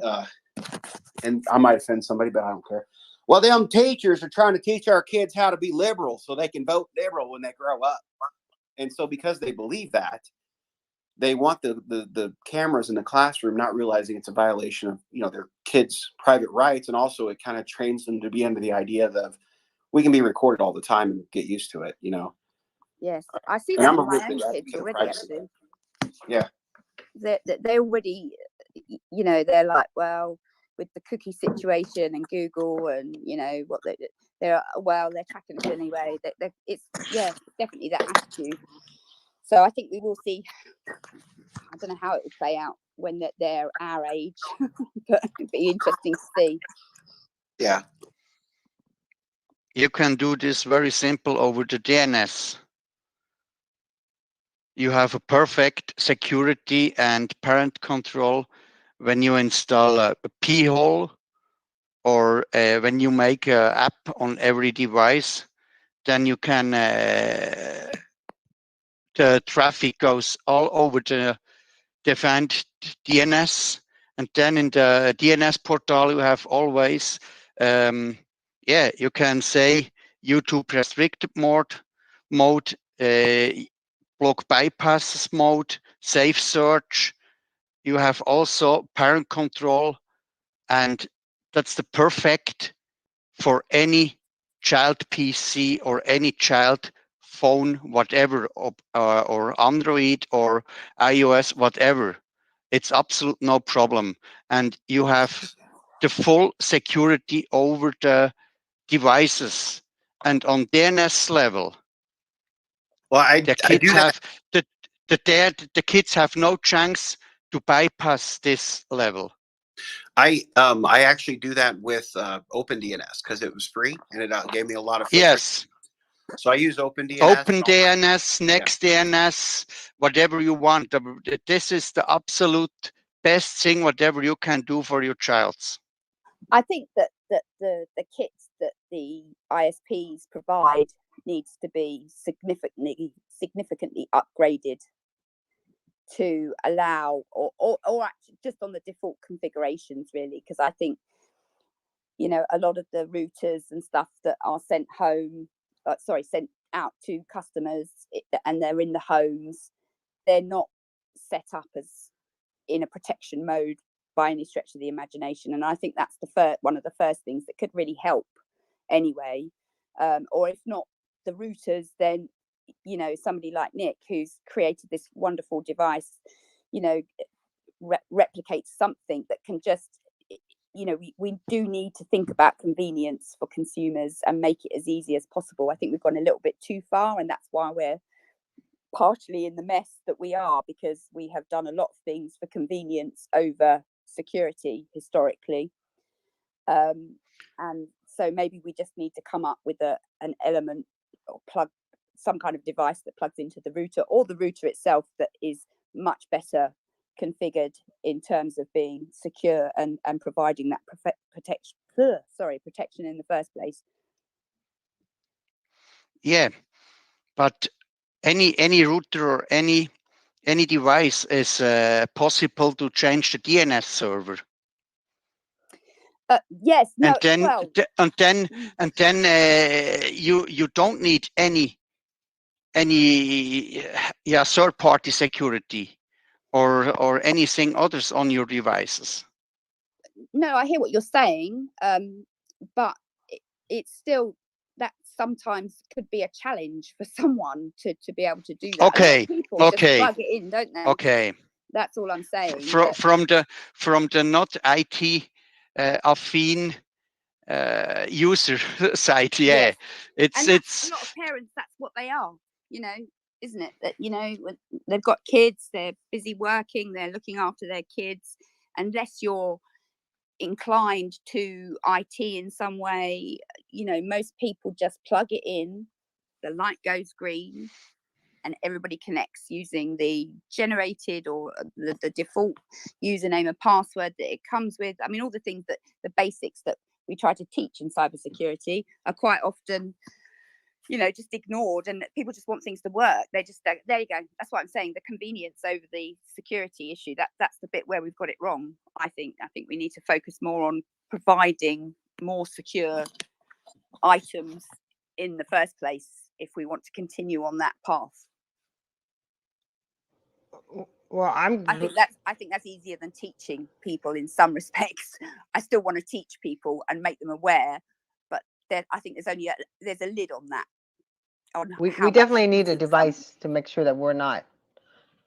and I might offend somebody, but I don't care. Well, them teachers are trying to teach our kids how to be liberal so they can vote liberal when they grow up. And so because they believe that, they want the cameras in the classroom, not realizing it's a violation of, you know, their kids' private rights. And also it kind of trains them to be under the idea of we can be recorded all the time and get used to it, you know? Yes, I see that with my own kids already, actually. Yeah. They already, you know, they're like, well, with the cookie situation and Google and, you know, what they're tracking us anyway. It's definitely that attitude. So I think we will see. I don't know how it will play out when they're our age, but it'd be interesting to see. Yeah. You can do this very simple over the DNS. You have a perfect security and parent control when you install a p-hole or when you make an app on every device. Then you can the traffic goes all over the defined DNS, and then in the DNS portal you have always you can say YouTube restricted mode, block bypasses mode, safe search. You have also parent control, and that's the perfect for any child PC or any child phone, whatever, or Android or iOS, whatever. It's absolute no problem. And you have the full security over the devices. And on DNS level, the kids have no chance to bypass this level. I actually do that with OpenDNS because it was free and it gave me a lot of filtering. Yes. So I use OpenDNS. OpenDNS, NextDNS, whatever you want. This is the absolute best thing, whatever you can do for your child. I think that the kits that the ISPs provide needs to be significantly upgraded to allow, or actually just on the default configurations, really, because I think, you know, a lot of the routers and stuff that are sent out to customers and they're in the homes, they're not set up as in a protection mode by any stretch of the imagination. And I think that's one of the first things that could really help anyway. Or if not the routers, then, you know, somebody like Nick, who's created this wonderful device, you know, replicates something that can just, you know, we do need to think about convenience for consumers and make it as easy as possible. I think we've gone a little bit too far, and that's why we're partially in the mess that we are, because we have done a lot of things for convenience over security historically. And so maybe we just need to come up with an element or plug some kind of device that plugs into the router, or the router itself, that is much better configured in terms of being secure and providing that protection in the first place. Yeah, but any router or any device is possible to change the DNS server. Yes, no, And then well, you don't need any third party security or anything others on your devices. no, I hear what you're saying, but it's still, that sometimes could be a challenge for someone to be able to do that. Okay, a lot of people just plug it in, don't they? Okay. That's all I'm saying. From the not IT affine user side, yeah, Yes. it's a lot of parents, that's what they are, isn't it? That when they've got kids, they're busy working, they're looking after their kids. Unless you're inclined to IT in some way, most people just plug it in, the light goes green, and everybody connects using the generated or the default username and password that it comes with. I mean, all the things that the basics that we try to teach in cybersecurity are quite often, just ignored, and people just want things to work. They just, there you go. That's what I'm saying. The convenience over the security issue, that's the bit where we've got it wrong. I think we need to focus more on providing more secure items in the first place if we want to continue on that path. Well, I think that's easier than teaching people in some respects. I still want to teach people and make them aware, but I think there's a lid on that. We definitely need a device to make sure that we're not,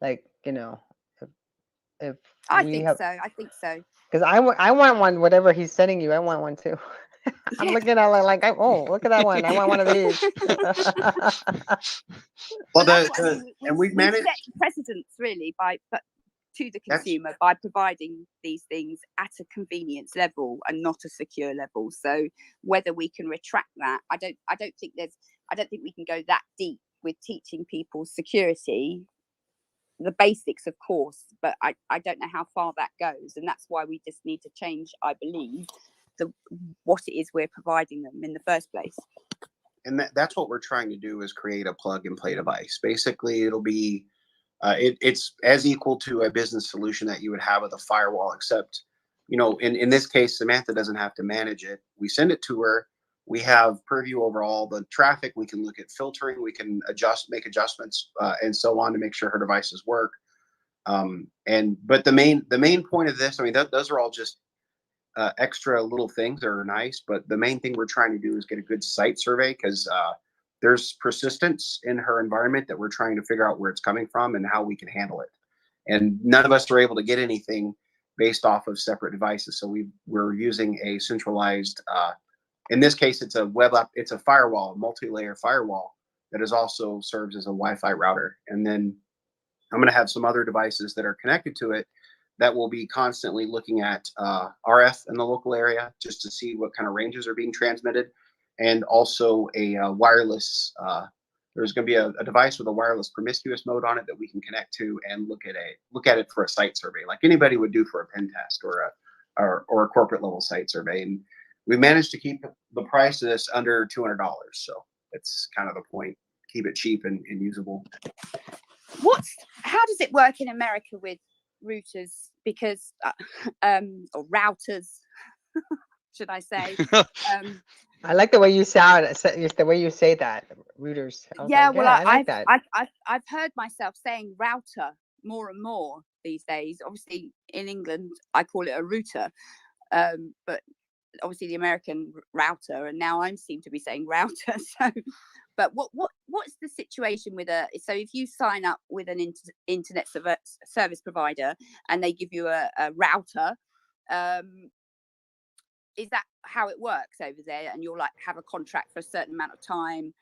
like, if I think so. Because I want one, whatever he's sending you, I want one too. I'm looking at it like, oh, look at that one. I want one of these. Well, we've managed set precedents really to the consumer by providing these things at a convenience level and not a secure level. So whether we can retract that, I don't think we can go that deep with teaching people security. The basics, of course, but I don't know how far that goes, and that's why we just need to change, I believe, what it is we're providing them in the first place. And that's what we're trying to do, is create a plug and play device. Basically, it'll be it's as equal to a business solution that you would have with a firewall, except in this case, Samantha doesn't have to manage it. We send it to her. We have purview over all the traffic. We can look at filtering. We can make adjustments, and so on, to make sure her devices work. But the main point of this, I mean, those are all just extra little things that are nice. But the main thing we're trying to do is get a good site survey, because there's persistence in her environment that we're trying to figure out where it's coming from and how we can handle it. And none of us are able to get anything based off of separate devices. So we're using a centralized. In this case, it's it's a firewall, a multi-layer firewall that also serves as a Wi-Fi router. And then I'm going to have some other devices that are connected to it that will be constantly looking at RF in the local area, just to see what kind of ranges are being transmitted, and also a wireless. There's going to be a device with a wireless promiscuous mode on it that we can connect to and look at it for a site survey, like anybody would do for a pen test or a corporate level site survey. And we managed to keep the price of this under $200. So it's kind of the point. Keep it cheap and usable. How does it work in America with routers? Because or routers, should I say? I like the way you sound. The way you say that, routers. Yeah, well, I like that. I've heard myself saying router more and more these days. Obviously, in England, I call it a router, but obviously the American router, and now I seem to be saying router. So, but what's the situation with so if you sign up with an internet service provider and they give you a router, is that how it works over there? And you'll have a contract for a certain amount of time,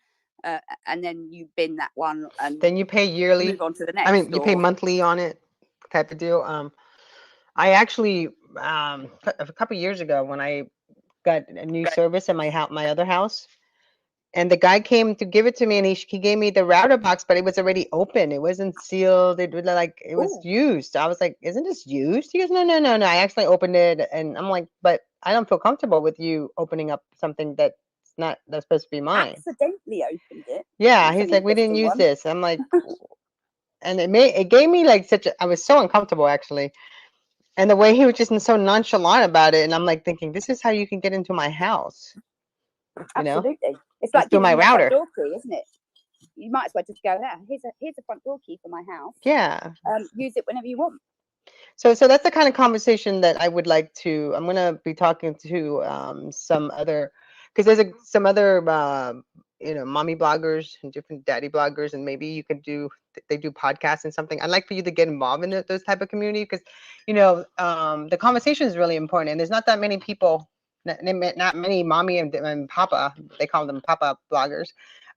and then you bin that one, and then you pay yearly. Move on to the next. I mean, you pay monthly on it, type of deal. I actually a couple of years ago, when I got a new service in my house, my other house. And the guy came to give it to me, and he gave me the router box, but it was already open. It wasn't sealed. It was like it was Ooh. used. I was like, "Isn't this used?" He goes, "No, no, no, no. I actually opened it." And I'm like, "But I don't feel comfortable with you opening up something that's supposed to be mine." Accidentally opened it. Yeah, That's he's an like, "We didn't interesting use one. this." I'm like, and it gave me like such a. I was so uncomfortable actually, and the way he was just so nonchalant about it, and I'm like thinking, "This is how you can get into my house." You know, Absolutely. It's just like through giving my you a front router. door key, isn't it? You might as well just go there. Here's a front door key for my house. Yeah. Use it whenever you want. So that's the kind of conversation that I would like to. I'm gonna be talking to some other, because there's some other mommy bloggers and different daddy bloggers, and maybe you could do they do podcasts and something. I'd like for you to get involved in those type of community, because the conversation is really important, and there's not that many people, not many mommy and papa, they call them papa bloggers,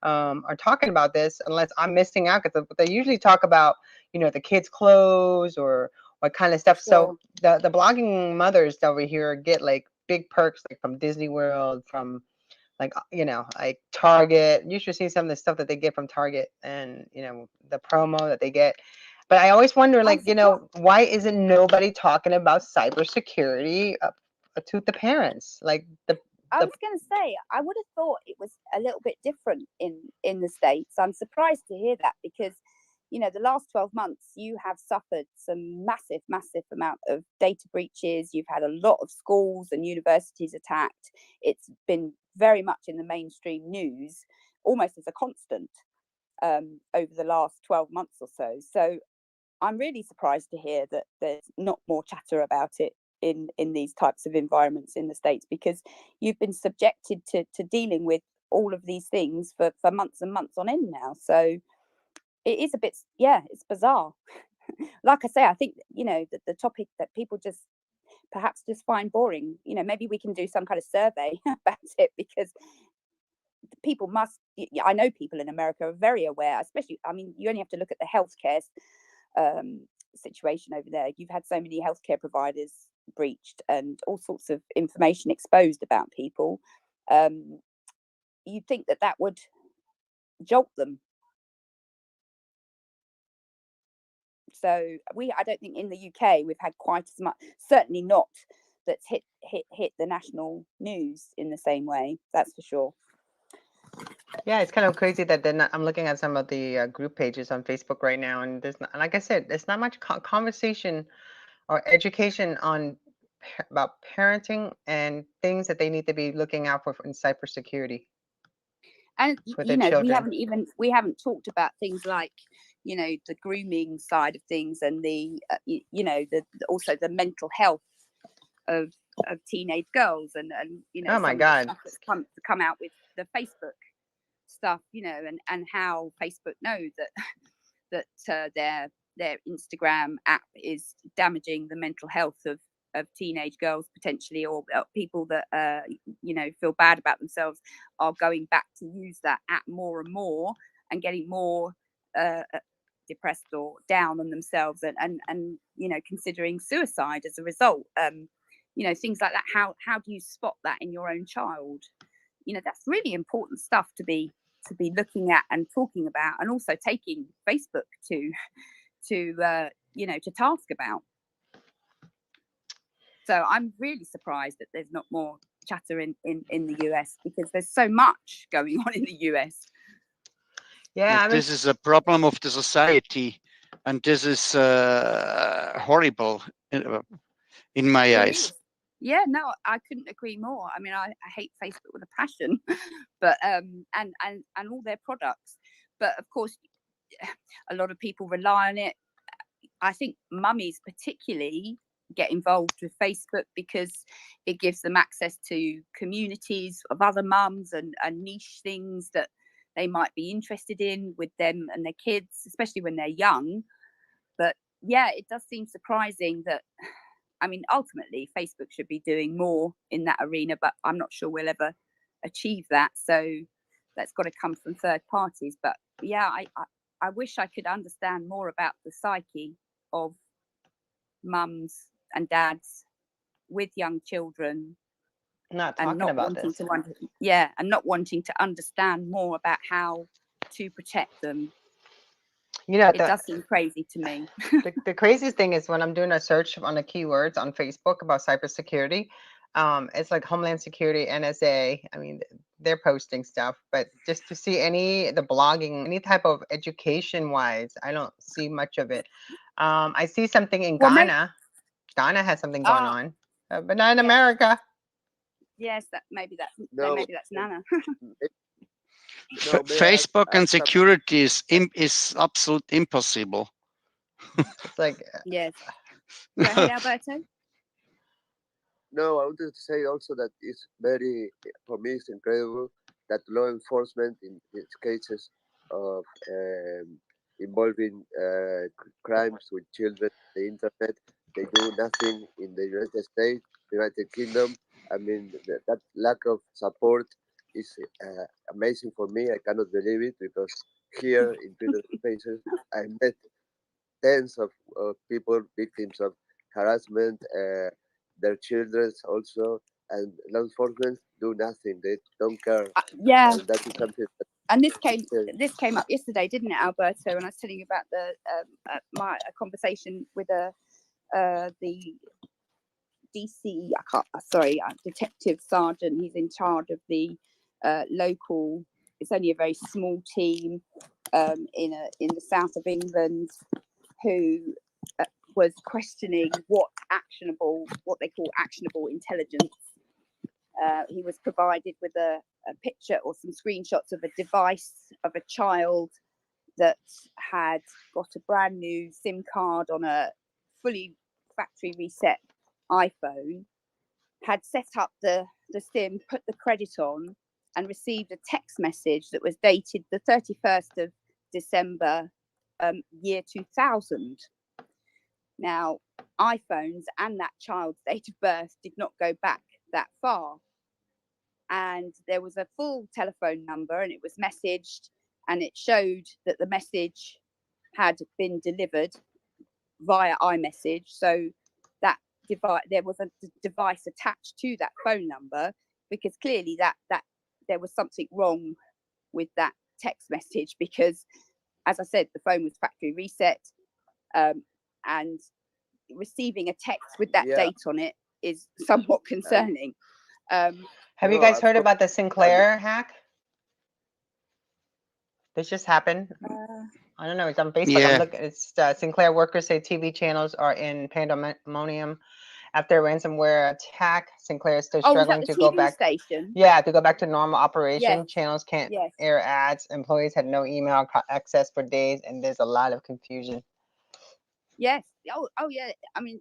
are talking about this, unless I'm missing out, because they usually talk about the kids' clothes or what kind of stuff. Sure. So the blogging mothers over here get like big perks, like from Disney World, from like like Target. You should see some of the stuff that they get from Target, and the promo that they get. But I always wonder, like, why isn't nobody talking about cybersecurity to the parents? Like I was going to say, I would have thought it was a little bit different in the States. I'm surprised to hear that, because the last 12 months you have suffered some massive amount of data breaches. You've had a lot of schools and universities attacked. It's been very much in the mainstream news, almost as a constant, over the last 12 months or so. So I'm really surprised to hear that there's not more chatter about it in these types of environments in the States, because you've been subjected to dealing with all of these things for months and months on end now. So it is a bit, it's bizarre. Like I say, I think the topic that people just perhaps just find boring. Maybe we can do some kind of survey about it, because people must. I know people in America are very aware, especially. I mean, you only have to look at the healthcare situation over there. You've had so many healthcare providers breached and all sorts of information exposed about people. You'd think that would jolt them. So I don't think in the UK we've had quite as much, certainly not that's hit the national news in the same way, that's for sure. Yeah, it's kind of crazy that they're not. I'm looking at some of the group pages on Facebook right now, and there's not, like I said, there's not much conversation or education on about parenting and things that they need to be looking out for in cybersecurity. And with their children. we haven't talked about things like the grooming side of things, and the also the mental health of teenage girls, and Oh my some God. of the stuff that's come out with the Facebook stuff, and how Facebook know that their Instagram app is damaging the mental health of teenage girls potentially, or people that feel bad about themselves, are going back to use that app more and more, and getting more depressed or down on themselves, and considering suicide as a result. Things like that. How do you spot that in your own child? That's really important stuff to be looking at and talking about, and also taking Facebook to task about. So I'm really surprised that there's not more chatter in the US, because there's so much going on in the US. Yeah, this is a problem of the society, and this is horrible in my eyes. Yeah, no, I couldn't agree more. I mean, I hate Facebook with a passion, but and all their products. But of course, a lot of people rely on it. I think mummies particularly get involved with Facebook because it gives them access to communities of other mums, and niche things that they might be interested in with them and their kids, especially when they're young. But yeah, it does seem surprising that, I mean, ultimately Facebook should be doing more in that arena, but I'm not sure we'll ever achieve that. So that's got to come from third parties. But yeah, I wish I could understand more about the psyche of mums and dads with young children, not and talking not about wanting this. to and not wanting to understand more about how to protect them. You know, It does seem crazy to me. the craziest thing is when I'm doing a search on the keywords on Facebook about cybersecurity, it's like Homeland Security, NSA. I mean, they're posting stuff, but just to see the blogging, any type of education wise, I don't see much of it. I see something in Well, Ghana. Ghana has something going on, but not in yes. America. Yes, maybe No, that's Nana. no, may I Facebook ask and some- security is absolute impossible. It's like, Yes. Go ahead, Alberto. No, I wanted to say also that it's very, for me, it's incredible that law enforcement in these cases of involving crimes with children, the internet, they do nothing in the United States, United Kingdom. I mean, that lack of support is amazing for me. I cannot believe it because here in Twitter Spaces, I met tens of people victims of harassment, their children also, and law enforcement do nothing. They don't care, Yeah, and that is something that and this came up yesterday, didn't it, Alberto? And I was telling you about my conversation with the DC. Detective sergeant. He's in charge of the local. It's only a very small team in the south of England, who was questioning what they call actionable intelligence. He was provided with a picture or some screenshots of a device of a child that had got a brand new SIM card on a fully factory reset iPhone, had set up the SIM, put the credit on, and received a text message that was dated the 31st of December, year 2000. Now, iPhones and that child's date of birth did not go back that far. And there was a full telephone number, and it was messaged, and it showed that the message had been delivered via iMessage. So that there was a device attached to that phone number, because clearly that there was something wrong with that text message, because, as I said, the phone was factory reset, and receiving a text with that date on it is somewhat concerning. have you guys heard about the Sinclair hack? This just happened. I don't know. It's on Facebook. Yeah. I'm looking. It's Sinclair workers say TV channels are in pandemonium after a ransomware attack. Sinclair is still struggling to go back. Station? Yeah, to go back to normal operation. Yes. Channels can't Yes. air ads. Employees had no email access for days, and there's a lot of confusion. Yes. Oh yeah. I mean,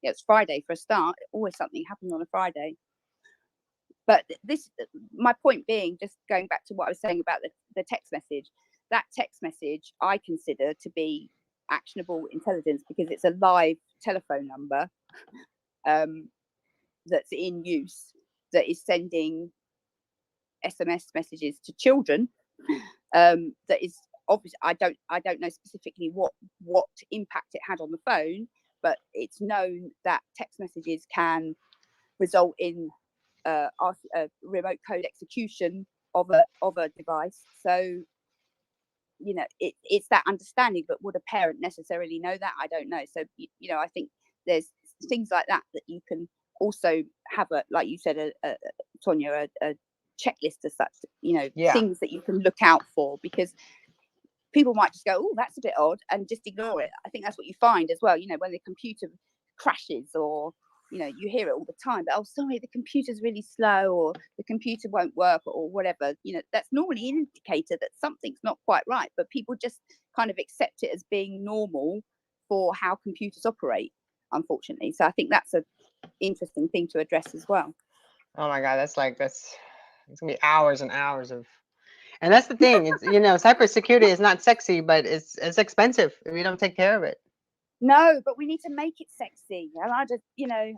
yeah, it's Friday for a start. Always something happens on a Friday. But my point being, just going back to what I was saying about the text message, that text message I consider to be actionable intelligence, because it's a live telephone number that's in use, that is sending SMS messages to children. That is obviously, I don't know specifically what impact it had on the phone, but it's known that text messages can result in remote code execution of a device. So, you know, it's that understanding, but would a parent necessarily know that? I don't know. So, you know, I think there's things like that you can also have like you said, Tonya, a checklist as such, you know, things that you can look out for, because people might just go, oh, that's a bit odd, and just ignore it. I think that's what you find as well, you know, when the computer crashes, or, you know, you hear it all the time, but, oh, sorry, the computer's really slow, or the computer won't work, or whatever. You know, that's normally an indicator that something's not quite right, but people just kind of accept it as being normal for how computers operate, unfortunately. So I think that's an interesting thing to address as well. Oh my God, it's gonna be hours and hours of, and that's the thing. It's, you know, cybersecurity is not sexy, but it's expensive if you don't take care of it. No, but we need to make it sexy, and I just, you know,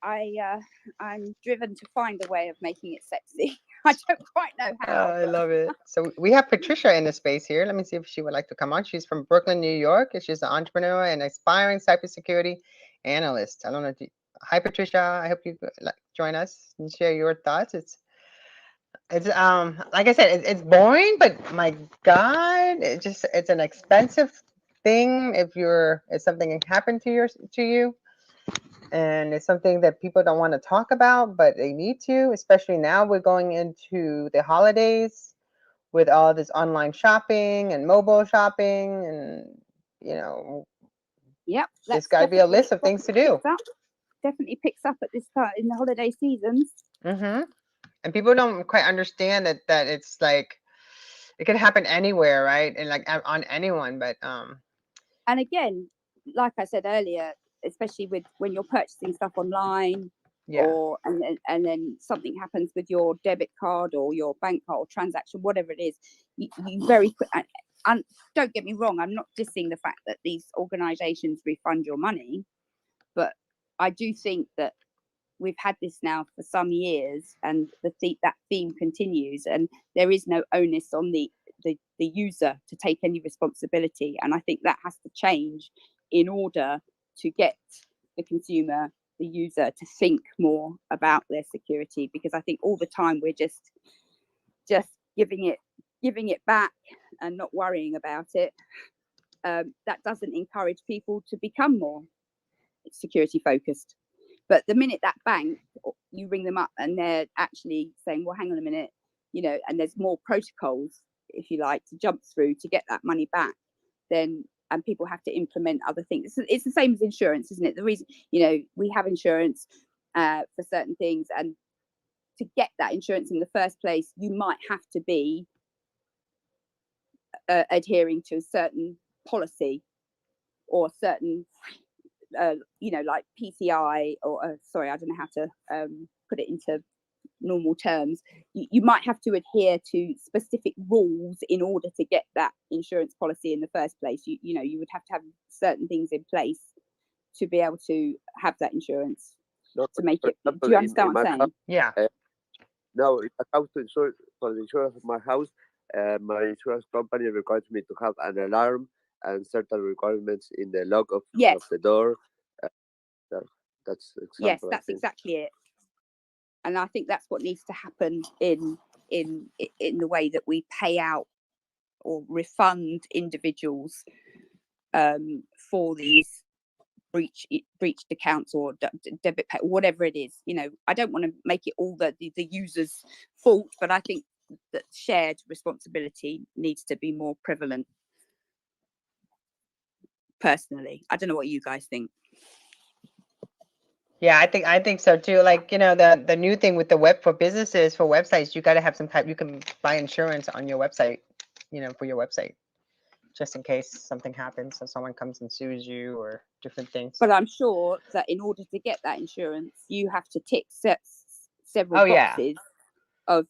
I'm driven to find a way of making it sexy. I don't quite know how. I love it. So we have Patricia in the space here. Let me see if she would like to come on. She's from Brooklyn, New York, and she's an entrepreneur and aspiring cybersecurity analyst. I don't know. Hi, Patricia. I hope you join us and share your thoughts. It's like I said, it's boring, but my God, it's an expensive thing if something happened to you, and it's something that people don't want to talk about, but they need to, especially now we're going into the holidays with all this online shopping and mobile shopping, and Yep, there's that's got to be a definitely list of things to do. definitely picks up at this time in the holiday seasons. Mm-hmm. And people don't quite understand that it's like it could happen anywhere, right? And like on anyone, but And again, like I said earlier, especially with when you're purchasing stuff online, yeah. or and then something happens with your debit card or your bank card or transaction, whatever it is, you very quick. And don't get me wrong, I'm not dissing the fact that these organisations refund your money, but I do think that we've had this now for some years, and that theme continues, and there is no onus on the user to take any responsibility. And I think that has to change in order to get the consumer, the user, to think more about their security, because I think all the time we're just giving it back and not worrying about it. That doesn't encourage people to become more security focused. But the minute that bank, you ring them up and they're actually saying, well, hang on a minute, and there's more protocols, if you like, to jump through to get that money back, then, and people have to implement other things. It's the same as insurance, isn't it? The reason, we have insurance for certain things, and to get that insurance in the first place, you might have to be adhering to a certain policy or certain like PCI, or sorry, I don't know how to put it into normal terms. You might have to adhere to specific rules in order to get that insurance policy in the first place. You would have to have certain things in place to be able to have that insurance, No, to make for it. example, Do you understand in what my I'm house, saying? Yeah. now if I have to insure for the insurance of my house, my insurance company requires me to have an alarm and certain requirements in the lock of Yes, the door. Uh, that, that's yes, example, I that's think. exactly it. And I think that's what needs to happen in the way that we pay out or refund individuals for these breached accounts or debit pay, whatever it is. I don't want to make it all the user's fault, but I think that shared responsibility needs to be more prevalent. Personally, I don't know what you guys think. Yeah, I think so too. Like, the new thing with the web for businesses, for websites, you got to have some type, you can buy insurance on your website, for your website, just in case something happens, so someone comes and sues you or different things. But I'm sure that in order to get that insurance, you have to tick several Oh, yeah. boxes of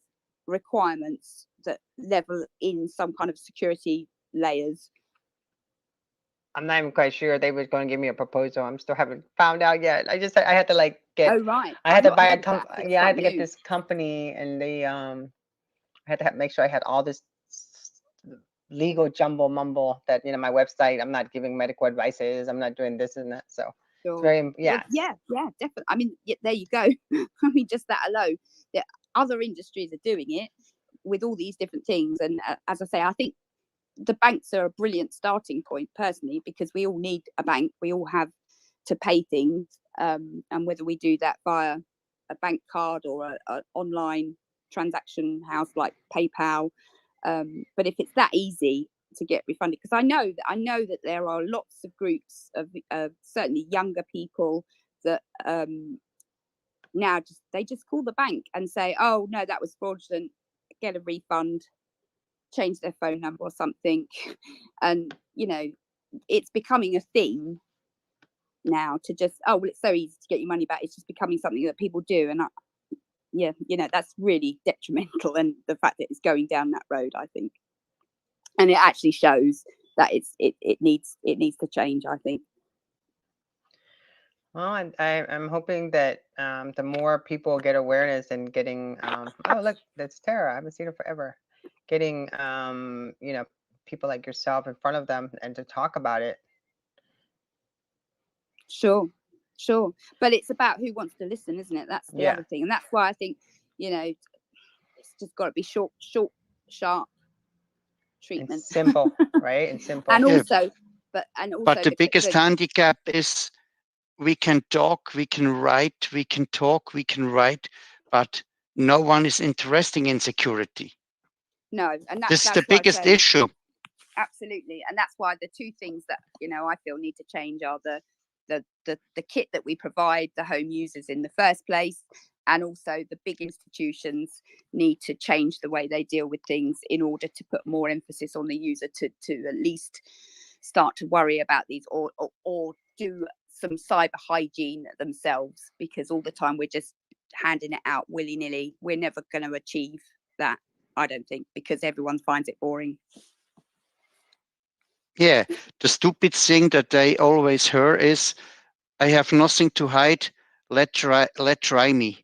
requirements that level in some kind of security layers. I'm not even quite sure they was going to give me a proposal. I'm still haven't found out yet. I had to get. Oh right, I had to buy heard of that. I had to get this company, and they I had to make sure I had all this legal jumble mumble that my website. I'm not giving medical advices. I'm not doing this and that. So it's very yeah, definitely. I mean, there you go. I mean, just that alone. Yeah, other industries are doing it with all these different things, and as I say, I think the banks are a brilliant starting point, personally, because we all need a bank. We all have to pay things, and whether we do that via a bank card or a online transaction house like PayPal, but if it's that easy to get refunded, because I know that there are lots of groups of certainly younger people that now they just call the bank and say, oh no, that was fraudulent, get a refund, change their phone number or something. And it's becoming a thing now to just, oh well, it's so easy to get your money back. It's just becoming something that people do, and that's really detrimental. And the fact that it's going down that road, I think, and it actually shows that it needs to change, I think. Well, I'm hoping that the more people get awareness and getting oh look, that's Tara. I haven't seen her forever. Getting people like yourself in front of them and to talk about it. Sure. Sure, but it's about who wants to listen, isn't it? That's the Yeah. other thing, and that's why I think, you know, it's just got to be short, sharp And treatment, simple, right? And simple. and Yeah, also, but the biggest handicap is we can talk, we can write, we can talk, we can write, but no one is interested in security. no, and This is the that's why I biggest say issue. absolutely, and that's why the two things that, you know, I feel need to change are the kit that we provide the home users in the first place, and also the big institutions need to change the way they deal with things in order to put more emphasis on the user to at least start to worry about these, or do some cyber hygiene themselves, because all the time we're just handing it out willy-nilly. We're never going to achieve that, I don't think, because everyone finds it boring. Yeah, the stupid thing that they always hear is, I have nothing to hide. Let try me.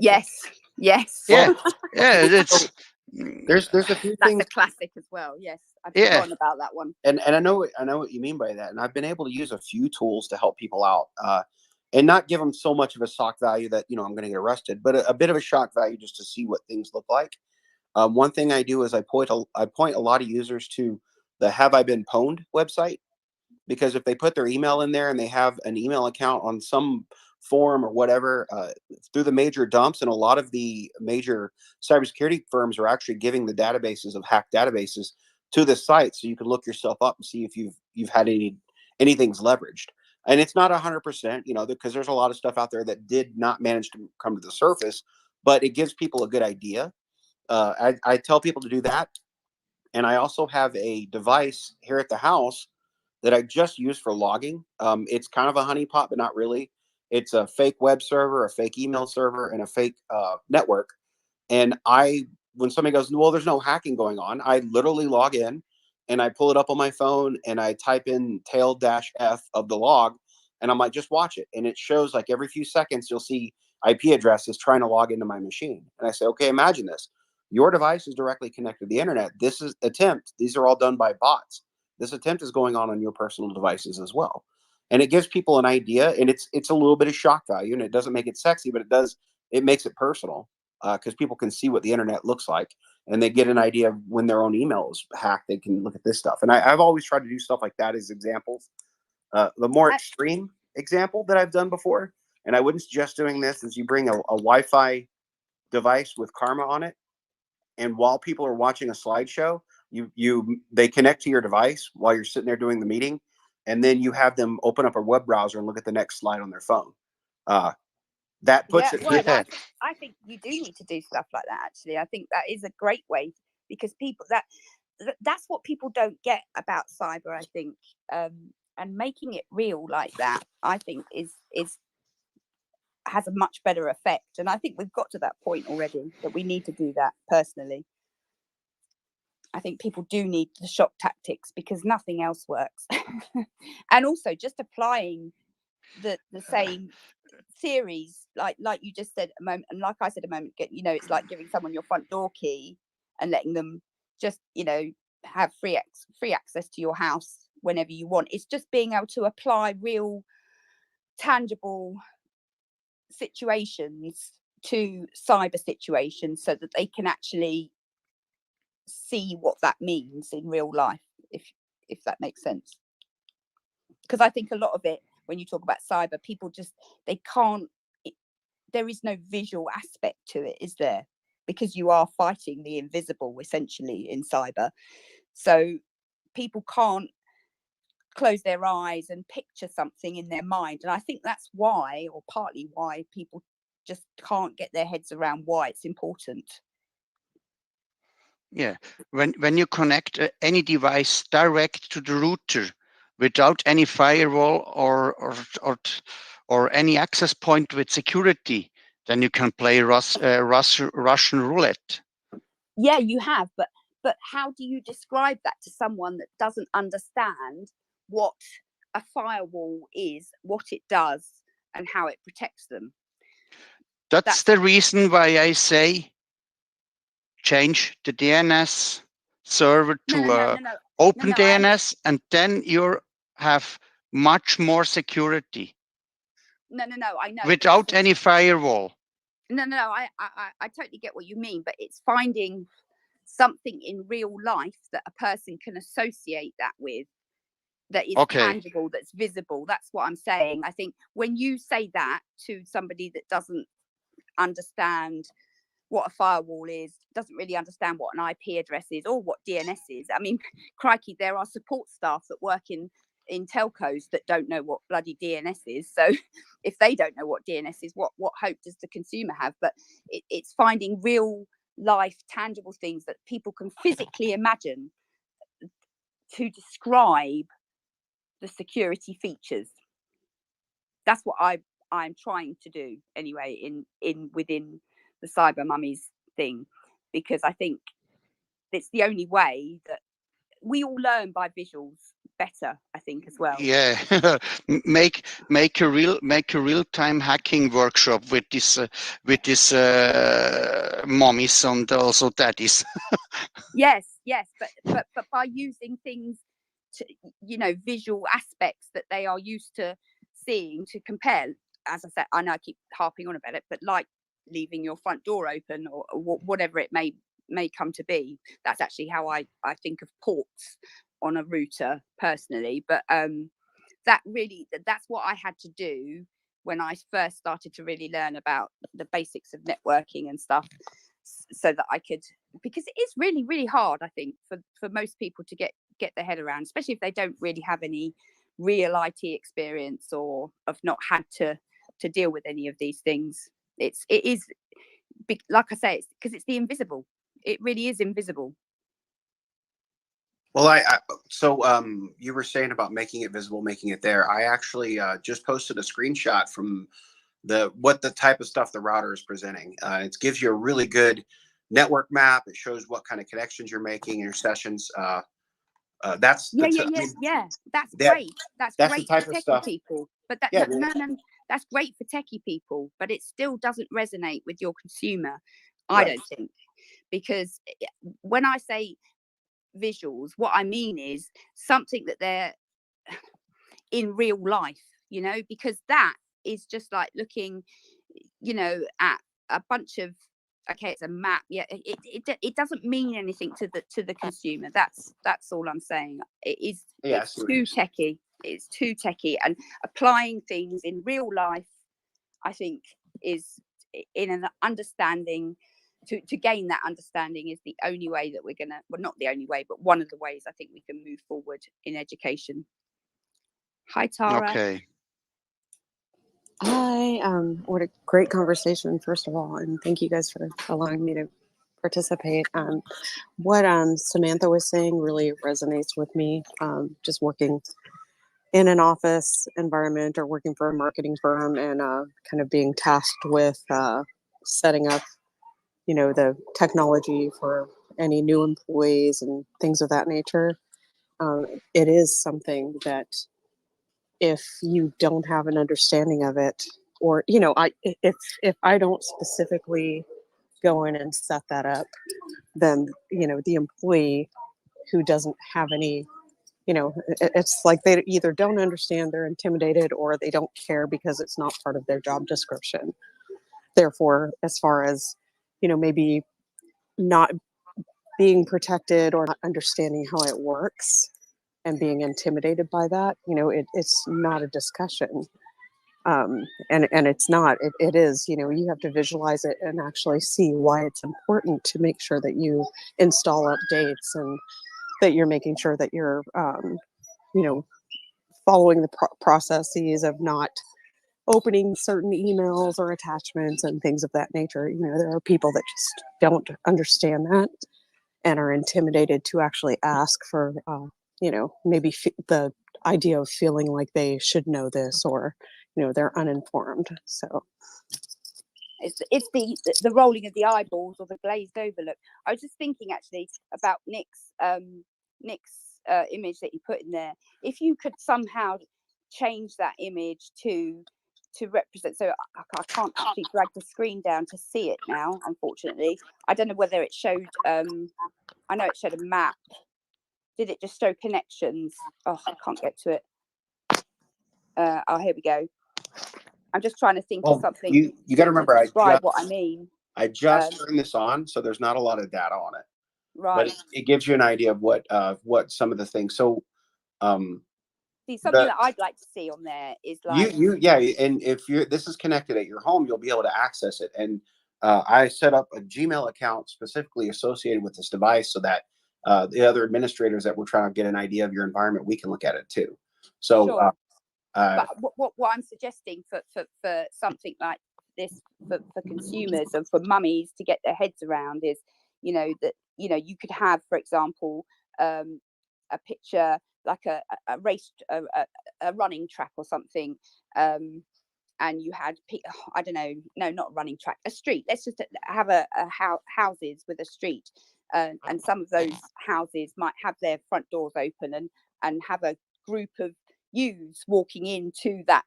Yes. Yeah, Well, yeah, so there's a few That's things, a classic as well. Yes, I've yeah, forgotten about that one. and I know what you mean by that, and I've been able to use a few tools to help people out, and not give them so much of a shock value that, you know, I'm going to get arrested, but a bit of a shock value just to see what things look like. One thing I do is I point a lot of users to the Have I Been Pwned website, because if they put their email in there and they have an email account on some forum or whatever, through the major dumps, and a lot of the major cybersecurity firms are actually giving the databases of hacked databases to the site, so you can look yourself up and see if you've had anything's leveraged. And it's not 100%, you know, because there's a lot of stuff out there that did not manage to come to the surface, but it gives people a good idea. I tell people to do that. And I also have a device here at the house that I just use for logging. It's kind of a honeypot, but not really. It's a fake web server, a fake email server, and a fake network. And when somebody goes, well, there's no hacking going on, I literally log in and I pull it up on my phone and I type in tail-f of the log, and I'm like, just watch it. And it shows, like, every few seconds, you'll see IP addresses trying to log into my machine. And I say, okay, imagine this. Your device is directly connected to the internet. This is attempt. These are all done by bots. This attempt is going on your personal devices as well. And it gives people an idea, and it's a little bit of shock value, and it doesn't make it sexy, but it makes it personal, because people can see what the internet looks like, and they get an idea of when their own email is hacked. They can look at this stuff. And I've always tried to do stuff like that as examples. The more extreme example that I've done before, and I wouldn't suggest doing this, is you bring a Wi-Fi device with Karma on it, and while people are watching a slideshow, they connect to your device while you're sitting there doing the meeting, and then you have them open up a web browser and look at the next slide on their phone. That puts it. Well, yeah, I think you do need to do stuff like that. Actually, I think that is a great way, because people that's what people don't get about cyber, I think, and making it real like that, I think, is has a much better effect. And I think we've got to that point already that we need to do that. Personally, I think people do need the shock tactics, because nothing else works. And also just applying the same theories, like you just said a moment, and like I said a moment ago, you know, it's like giving someone your front door key and letting them just, you know, have free access to your house whenever you want. It's just being able to apply real tangible situations to cyber situations so that they can actually see what that means in real life, if that makes sense. Because I think a lot of it, when you talk about cyber, people just, they can't, there is no visual aspect to it, is there? Because you are fighting the invisible essentially in cyber, so people can't close their eyes and picture something in their mind. And I think that's why, or partly why, people just can't get their heads around why it's important. yeah. When you connect any device direct to the router without any firewall or any access point with security, then you can play Russian roulette. Yeah, you have, but how do you describe that to someone that doesn't understand what a firewall is, what it does, and how it protects them? That's the reason why I say change the DNS server to No. open DNS, and then you have much more security No, I know. without any firewall. No, I totally get what you mean, but it's finding something in real life that a person can associate that with, that is tangible, that's visible. That's what I'm saying. I think when you say that to somebody that doesn't understand what a firewall is, doesn't really understand what an IP address is or what DNS is. I mean, crikey, there are support staff that work in telcos that don't know what bloody DNS is. So if they don't know what DNS is, what hope does the consumer have? But it's finding real life, tangible things that people can physically imagine to describe the security features. That's what I'm trying to do anyway in within the Cyber Mummies thing, because I think it's the only way that we all learn by visuals better, I think, as well. Yeah, make a real time hacking workshop with this mommies and also daddies. Yes, but by using things to, visual aspects that they are used to seeing to compare. As I said, I know I keep harping on about it, but like leaving your front door open or whatever it may come to be. That's actually how I think of ports on a router personally. But that's what I had to do when I first started to really learn about the basics of networking and stuff, so that I could, because it is really, really hard, I think, for most people to get their head around, especially if they don't really have any real IT experience or have not had to deal with any of these things. It is, like I say, it's because it's the invisible. It really is invisible. Well, so you were saying about making it visible, making it there. I actually just posted a screenshot from the type of stuff the router is presenting. It gives you a really good network map. It shows what kind of connections you're making in your sessions. That's That's great. That's great the type for of techie stuff. people. But that's great for techie people. But it still doesn't resonate with your consumer, I don't think, because when I say visuals, what I mean is something that they're in real life, because that is just like looking, at a bunch of, okay, it's a map. Yeah, it doesn't mean anything to the consumer. That's all I'm saying. It's too techie. It's too techie, and applying things in real life, I think, is in an understanding. To gain that understanding is the only way that we're gonna, well, not the only way, but one of the ways I think we can move forward in education. Hi, Tara. Okay. Hi, what a great conversation, first of all, and thank you guys for allowing me to participate. What Samantha was saying really resonates with me. Just working in an office environment or working for a marketing firm and kind of being tasked with setting up, the technology for any new employees and things of that nature. It is something that if you don't have an understanding of it, or if I don't specifically go in and set that up, then the employee who doesn't have any, it's like they either don't understand, they're intimidated, or they don't care because it's not part of their job description. Therefore, as far as maybe not being protected or not understanding how it works and being intimidated by that, it's not a discussion. And it's not, it is, you have to visualize it and actually see why it's important to make sure that you install updates and that you're making sure that you're, following the processes of not opening certain emails or attachments and things of that nature. There are people that just don't understand that and are intimidated to actually ask for, maybe the idea of feeling like they should know this, or, they're uninformed. So it's the rolling of the eyeballs or the glazed over look. I was just thinking actually about Nick's image that you put in there. If you could somehow change that image to represent, so I can't actually drag the screen down to see it now, unfortunately. I don't know whether it showed, I know it showed a map. Did it just show connections? Oh, I can't get to it. Oh, here we go. I'm just trying to think of Well, something. you got to remember, describe what I mean. I just turned this on, so there's not a lot of data on it. Right. But it gives you an idea of what some of the things. So, see, something that I'd like to see on there is like and if this is connected at your home, you'll be able to access it. And I set up a Gmail account specifically associated with this device so that the other administrators that we're trying to get an idea of your environment, we can look at it too. So, sure. But what I'm suggesting for something like this for consumers and for mummies to get their heads around is, that you could have, for example, a picture like a running track or something, and you had I don't know, no, not a running track, a street. Let's just have houses with a street, and some of those houses might have their front doors open and have a group of youths walking into that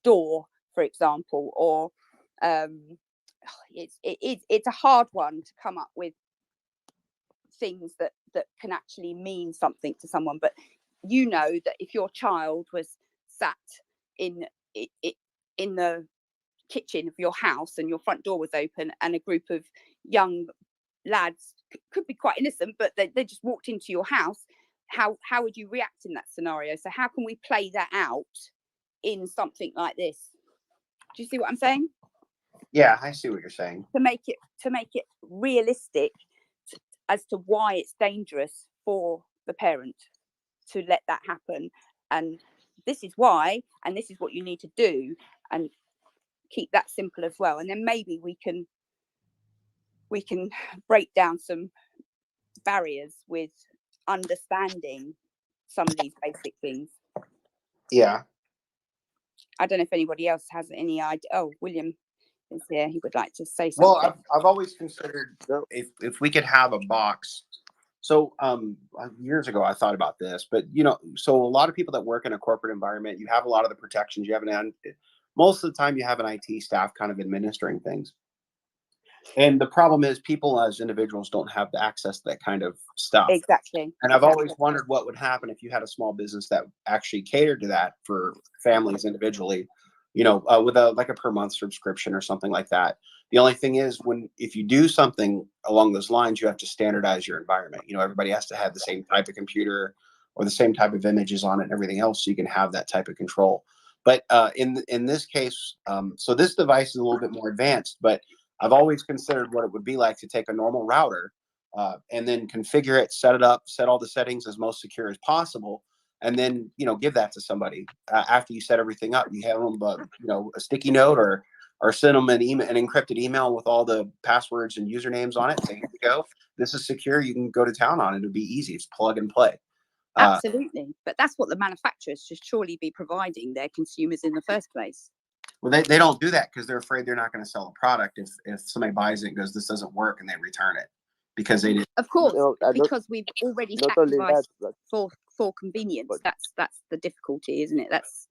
door, for example, or it's a hard one to come up with things that can actually mean something to someone. But that if your child was sat in the kitchen of your house and your front door was open and a group of young lads, could be quite innocent, but they just walked into your house, how would you react in that scenario? So how can we play that out in something like this? Do you see what I'm saying? Yeah, I see what you're saying. To make it realistic as to why it's dangerous for the parent to let that happen, and this is why, and this is what you need to do, and keep that simple as well. And then maybe we can break down some barriers with understanding some of these basic things. Yeah. I don't know if anybody else has any idea. Oh, William is here. He would like to say something. Well, I've always considered if we could have a box. So years ago, I thought about this, but so a lot of people that work in a corporate environment, you have a lot of the protections. You have most of the time you have an IT staff kind of administering things. And the problem is people as individuals don't have the access to that kind of stuff. Exactly. And I've always wondered what would happen if you had a small business that actually catered to that for families individually, with a per month subscription or something like that. The only thing is if you do something along those lines, you have to standardize your environment. Everybody has to have the same type of computer or the same type of images on it and everything else, so you can have that type of control. But in this case, so this device is a little bit more advanced, but I've always considered what it would be like to take a normal router and then configure it, set it up, set all the settings as most secure as possible, and then give that to somebody after you set everything up. You have them a sticky note or send them an encrypted email with all the passwords and usernames on it. Say, here you go, this is secure, you can go to town on it. It'll be easy. It's plug and play. Absolutely. But that's what the manufacturers should surely be providing their consumers in the first place. Well, they don't do that because they're afraid they're not going to sell a product if somebody buys it and goes, this doesn't work, and they return it because they didn't. Of course, because we've already sacrificed for convenience. That's the difficulty, isn't it? That's.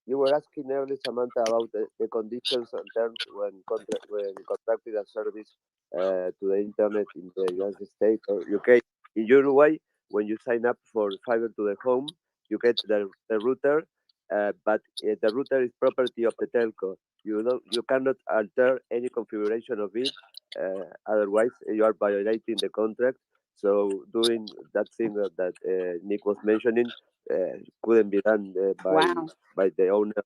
You were asking earlier, Samantha, about the conditions and terms when contracting a service to the internet in the United States or UK. In Uruguay, when you sign up for fiber to the home, you get the router, but the router is property of the telco. You cannot alter any configuration of it. Otherwise, you are violating the contract. So doing that thing that Nick was mentioning couldn't be done by the owner of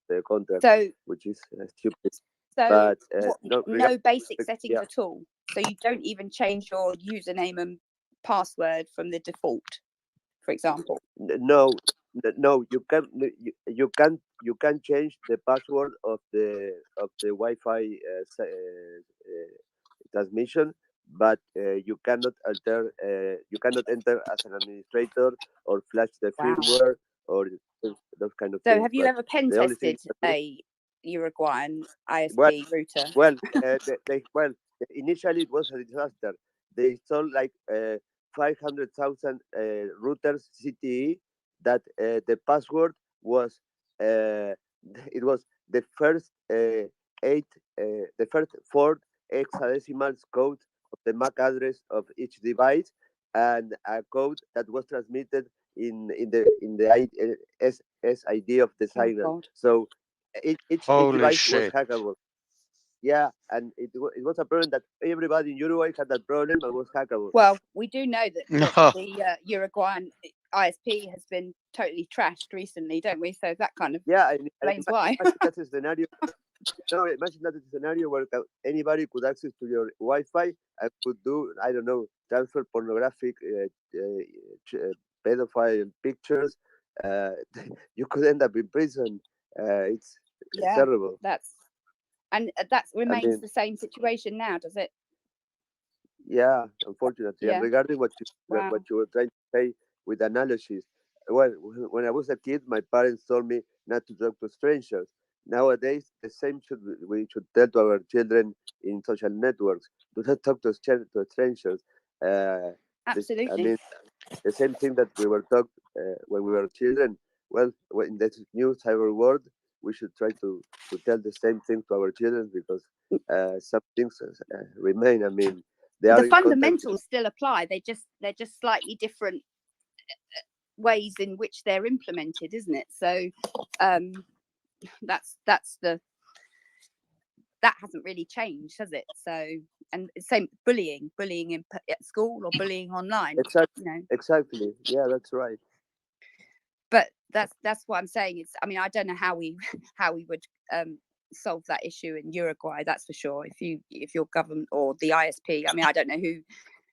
the contract, which is stupid. So but no basic settings at all. So you don't even change your username and password from the default, for example. No, you can change the password of the Wi-Fi transmission, but you cannot alter. You cannot enter as an administrator or flash the firmware or those kind of things. So have you ever pen tested a Uruguayan ISP router? Well, initially it was a disaster. They sold like 500,000 routers CTE that the password was it was the first the first 4 hexadecimal code of the MAC address of each device, and a code that was transmitted SID of the signal. God. So each Holy device was shit. hackable. Yeah, and it was apparent that everybody in Uruguay had that problem and was hackable. Well, we do know that, No. the Uruguayan ISP has been totally trashed recently, don't we? So that kind of Yeah, and explains why. imagine that's a scenario. No, imagine that a scenario where anybody could access to your Wi-Fi and could do, I don't know, transfer pornographic, pedophile pictures. Uh, you could end up in prison. It's Yeah, terrible. that remains mean, the same situation now, does it? Yeah, unfortunately. Yeah. And regarding what Wow. you were trying to say with analogies, well, when I was a kid, my parents told me not to talk to strangers. Nowadays, the same we should tell to our children in social networks. Do not talk to strangers. I Absolutely. mean, the same thing that we were taught when we were children. Well, in this new cyber world, we should try to tell the same thing to our children because some things remain. I mean, they are The in contact. fundamentals still apply. They're just slightly different ways in which they're implemented, isn't it? So that's that hasn't really changed, has it? So, and same bullying at school or bullying online. Exactly. You know. Exactly. Yeah, that's right. But that's what I'm saying. It's, I mean, I don't know how we would solve that issue in Uruguay. That's for sure. If your government or the ISP, I mean, I don't know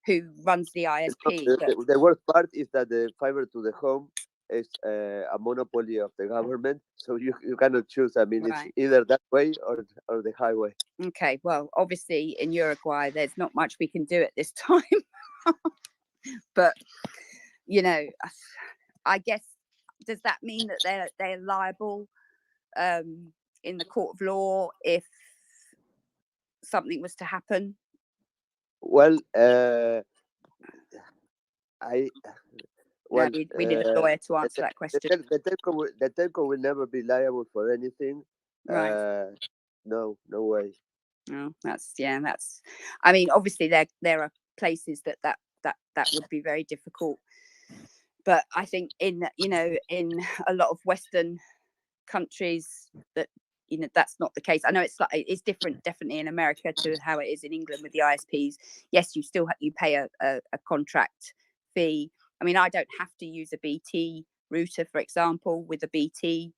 who runs the ISP. The worst part is that the fiber to the home is a monopoly of the government, so you cannot choose. I mean, Right. it's either that way or the highway. Okay, well, obviously in Uruguay, there's not much we can do at this time. But you know, I guess, does that mean that they're liable in the court of law if something was to happen? Well, Well, we need a lawyer to answer that question. The telco will never be liable for anything. Right. No way. No, that's. I mean, obviously there are places that would be very difficult, but I think in a lot of Western countries that that's not the case. I know it's different definitely in America to how it is in England with the ISPs. Yes, you pay a contract fee. I mean, I don't have to use a BT router, for example, with a BT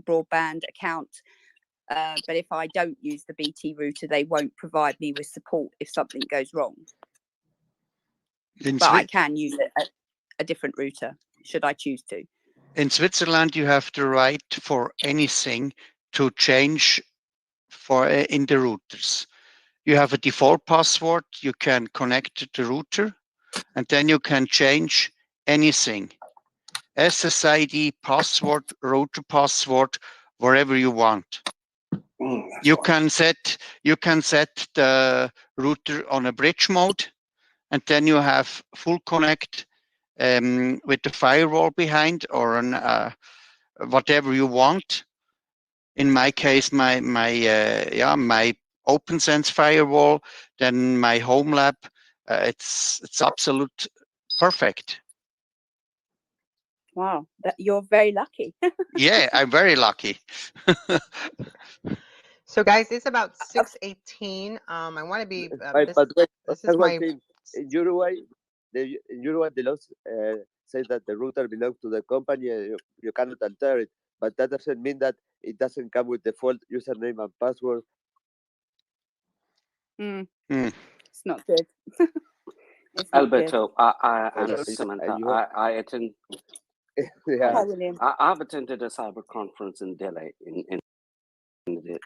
broadband account. But if I don't use the BT router, they won't provide me with support if something goes wrong. But I can use a different router should I choose to. In Switzerland, you have the right for anything to change in the routers. You have a default password. You can connect to the router, and then you can change anything. SSID, password, router password, wherever you want. You can set the router on a bridge mode, and then you have full connect with the firewall behind or an whatever you want. In my case, my OpenSense firewall, then my home lab. It's absolute perfect. Wow, you're very lucky. Yeah, I'm very lucky. So guys, it's about 6:18. I want to be. This is my. In Uruguay, the laws say that the router belongs to the company. You cannot alter it, but that doesn't mean that it doesn't come with default username and password. It's not good. Alberto, Samantha, I attend. Yeah. Hi, William. I've attended a cyber conference in Delhi, in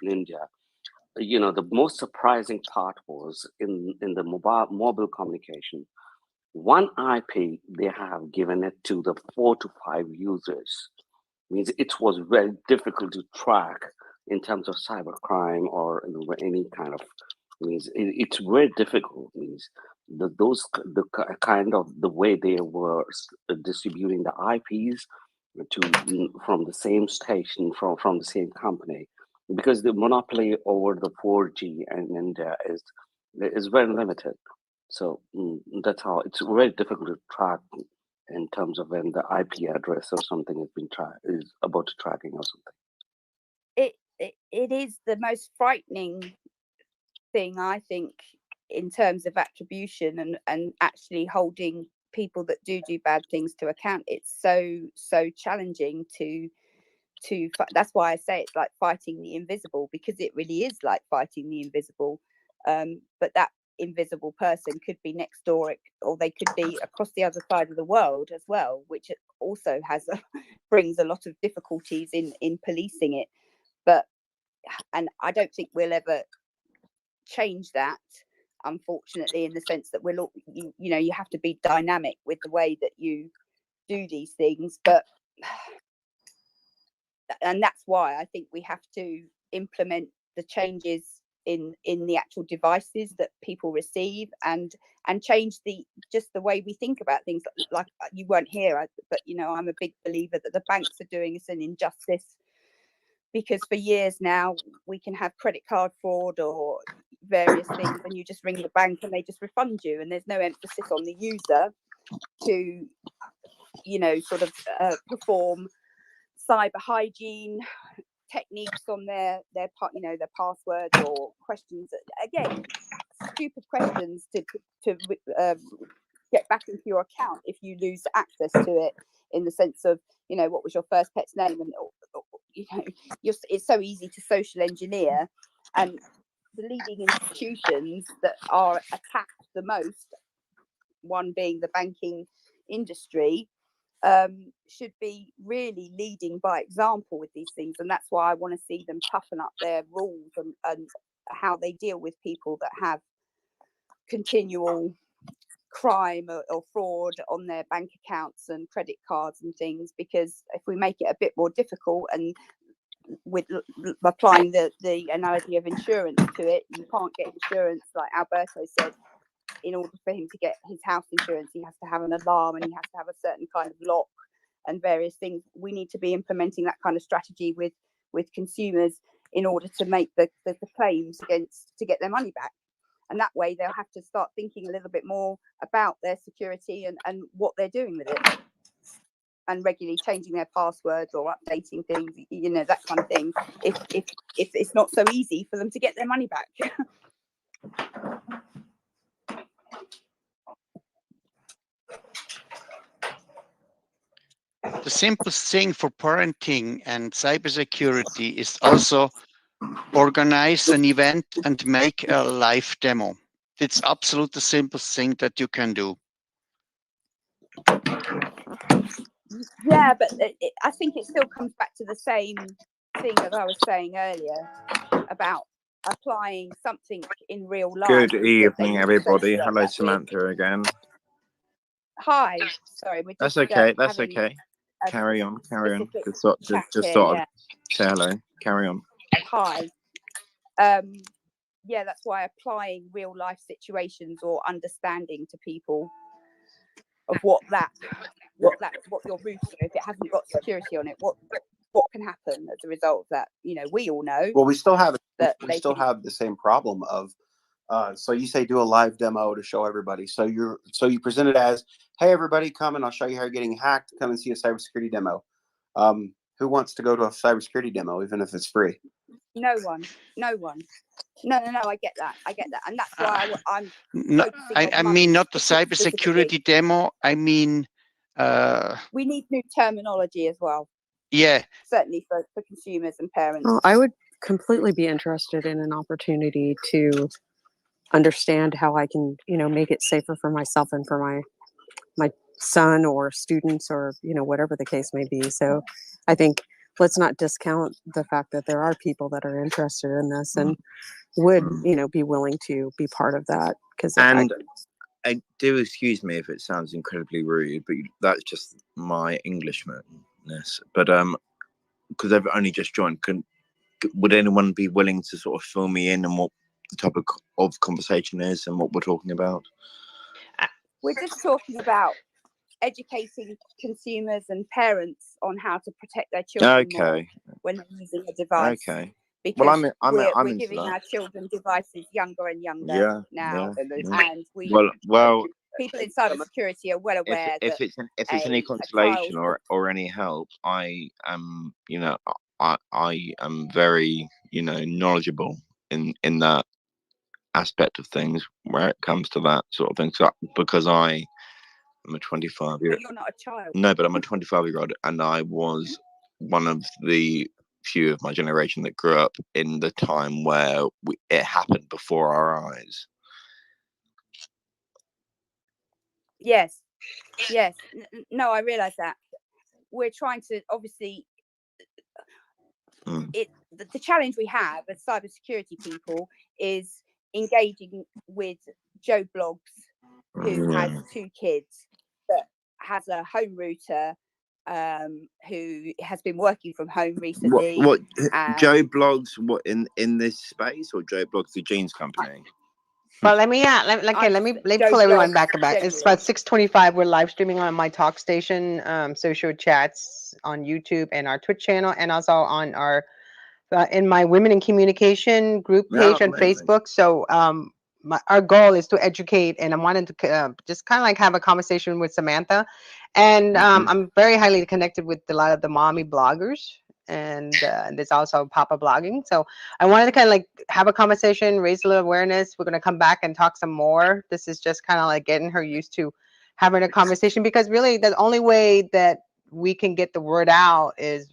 India. You know, the most surprising part was in the mobile communication. One IP, they have given it to the 4 to 5 users. Means it was very difficult to track in terms of cybercrime or any kind of. Means it's very difficult. Means the kind of the way they were distributing the IPs from the same station from the same company, because the monopoly over the 4G in India is very limited. So that's how it's very difficult to track in terms of when the IP address or something has been is about to tracking or something. It is the most frightening thing, I think, in terms of attribution and actually holding people that do bad things to account. It's so challenging to that's why I say it's like fighting the invisible, because it really is like fighting the invisible. But that invisible person could be next door, or they could be across the other side of the world as well, which also brings a lot of difficulties in policing it. And I don't think we'll ever change that, unfortunately, in the sense that you have to be dynamic with the way that you do these things. And that's why I think we have to implement the changes in the actual devices that people receive, and change the way we think about things. Like you weren't here, but I'm a big believer that the banks are doing us an injustice, because for years now we can have credit card fraud or various things, and you just ring the bank and they just refund you, and there's no emphasis on the user to sort of perform cyber hygiene techniques on their passwords, or questions, again, stupid questions to get back into your account if you lose access to it, in the sense of what was your first pet's name, and it's so easy to social engineer. And the leading institutions that are attacked the most, one being the banking industry, should be really leading by example with these things. And that's why I want to see them toughen up their rules and how they deal with people that have continual crime or fraud on their bank accounts and credit cards and things. Because if we make it a bit more difficult, and with applying the analogy of insurance to it, you can't get insurance, like Alberto said. In order for him to get his house insurance, he has to have an alarm, and he has to have a certain kind of lock and various things. We need to be implementing that kind of strategy with consumers in order to make the claims to get their money back. And that way they'll have to start thinking a little bit more about their security and what they're doing with it, and regularly changing their passwords or updating things, that kind of thing, if it's not so easy for them to get their money back. The simplest thing for parenting and cybersecurity is also organize an event and make a live demo. It's absolutely the simplest thing that you can do. Yeah, but I think it still comes back to the same thing that I was saying earlier about applying something in real life. Good evening, everybody. Hello, Samantha again. Hi. Sorry, we're just, that's okay. That's okay. Carry on. Just thought I'd say hello. Carry on. Hi. Yeah, that's why applying real life situations or understanding to people of what your routes are, if it hasn't got security on it, what can happen as a result of that. We all know. Well, we still have the same problem of so you say do a live demo to show everybody. So you present it as, hey everybody, come and I'll show you how you're getting hacked. Come and see a cybersecurity demo. Who wants to go to a cybersecurity demo even if it's free? No one. No, I get that, and that's why I'm I mean not the cybersecurity demo. I mean we need new terminology as well. Yeah, certainly for consumers and parents. Well, I would completely be interested in an opportunity to understand how I can, make it safer for myself and for my son or students, or whatever the case may be. So I think let's not discount the fact that there are people that are interested in this and would be willing to be part of that. I do, excuse me if it sounds incredibly rude, but that's just my Englishness. But because I've only just joined, would anyone be willing to sort of fill me in on what the topic of conversation is and what we're talking about? We're just talking about educating consumers and parents on how to protect their children more when they're using a device. Okay. Because well, we're giving our children devices younger and younger now, and well, people in Samantha, cybersecurity are well aware that if it's any a child consolation or any help, I am, I am very, knowledgeable in that aspect of things where it comes to that sort of thing. So because I am a 25-year. You're not a child. No, but I'm a 25-year-old, and I was one of the few of my generation that grew up in the time where it happened before our eyes. Yes, yes. No, I realise that. We're trying to obviously the challenge we have as cybersecurity people is engaging with Joe Blogs, who has 2 kids, but has a home router, who has been working from home recently. What Joe Blogs? What in this space, or Joe Blogs the jeans company? But let me pull everyone back. It's about 6:25. We're live streaming on my talk station, social chats on YouTube and our Twitch channel, and also on our in my Women in Communication group page on Facebook. So our goal is to educate, and I wanted to just kind of like have a conversation with Samantha, and I'm very highly connected with a lot of the mommy bloggers. And there's also Papa blogging. So I wanted to kind of like have a conversation, raise a little awareness. We're going to come back and talk some more. This is just kind of like getting her used to having a conversation, because really the only way that we can get the word out is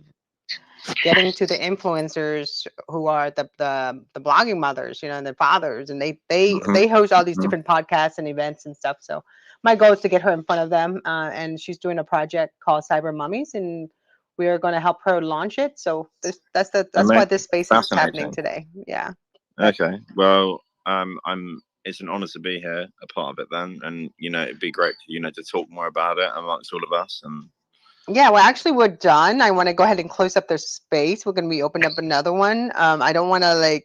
getting to the influencers who are the blogging mothers, and the fathers, and they host all these different podcasts and events and stuff. So my goal is to get her in front of them, and she's doing a project called Cyber Mummies, and we are going to help her launch it. So that's why this space is happening today. Yeah. Okay. Well, it's an honor to be here, a part of it then, and it'd be great to talk more about it amongst all of us. And yeah, well, actually, we're done. I want to go ahead and close up their space. We're going to be opening up another one. I don't want to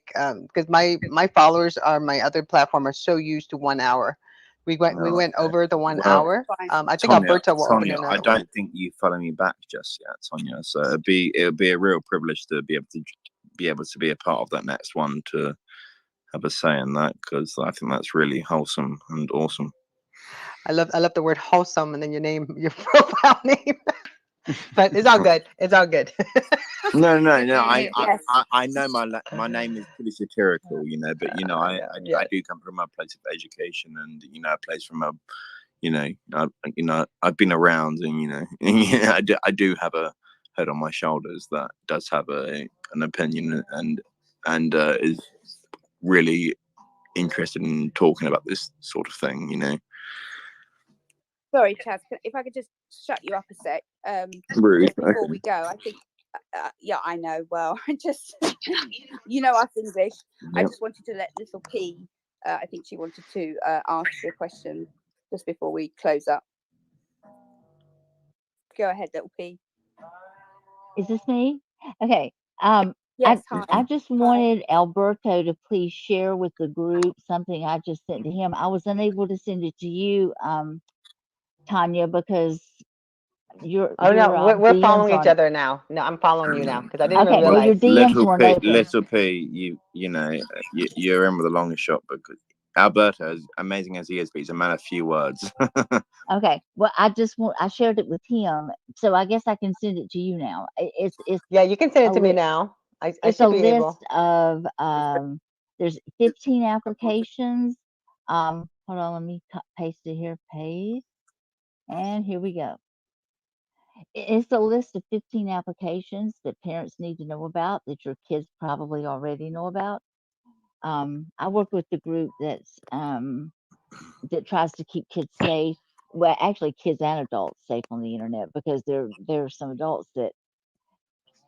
because my followers on my other platform are so used to 1 hour. We went over the 1 hour. I think Alberta will open another I don't think you follow me back just yet, Tonya. So it would be a real privilege to be able to be a part of that next one, to have a say in that, because I think that's really wholesome and awesome. I love the word wholesome, and then your profile name. But it's all good. It's all good. No. I know my name is pretty satirical, but I do come from a place of education, and a place from a, I've been around, and I do have a head on my shoulders that does have an opinion, and is really interested in talking about this sort of thing. Sorry, Chaz, if I could just shut you up a sec. Rude. Just before we go, I think, yeah, I know. Well, I just, us English. Yep. I just wanted to let little P, I think she wanted to ask you a question just before we close up. Go ahead, little P. Is this me? Okay. Yes, I just wanted Alberto to please share with the group something I just sent to him. I was unable to send it to you, Tonya, because we're following each other now. No, I'm following you now, because I didn't even realize. Well, your DMs weren't open. Little P, you're in with a longer shot, because Alberto, as amazing as he is, but he's a man of few words. Okay. Well, I shared it with him, so I guess I can send it to you now. It's yeah, you can send it to me now. It's a list of there's 15 applications. Hold on, let me paste it here. Paste, and here we go. It's a list of 15 applications that parents need to know about, that your kids probably already know about. I work with the group that tries to keep kids safe. Well, actually, kids and adults safe on the internet, because there are some adults that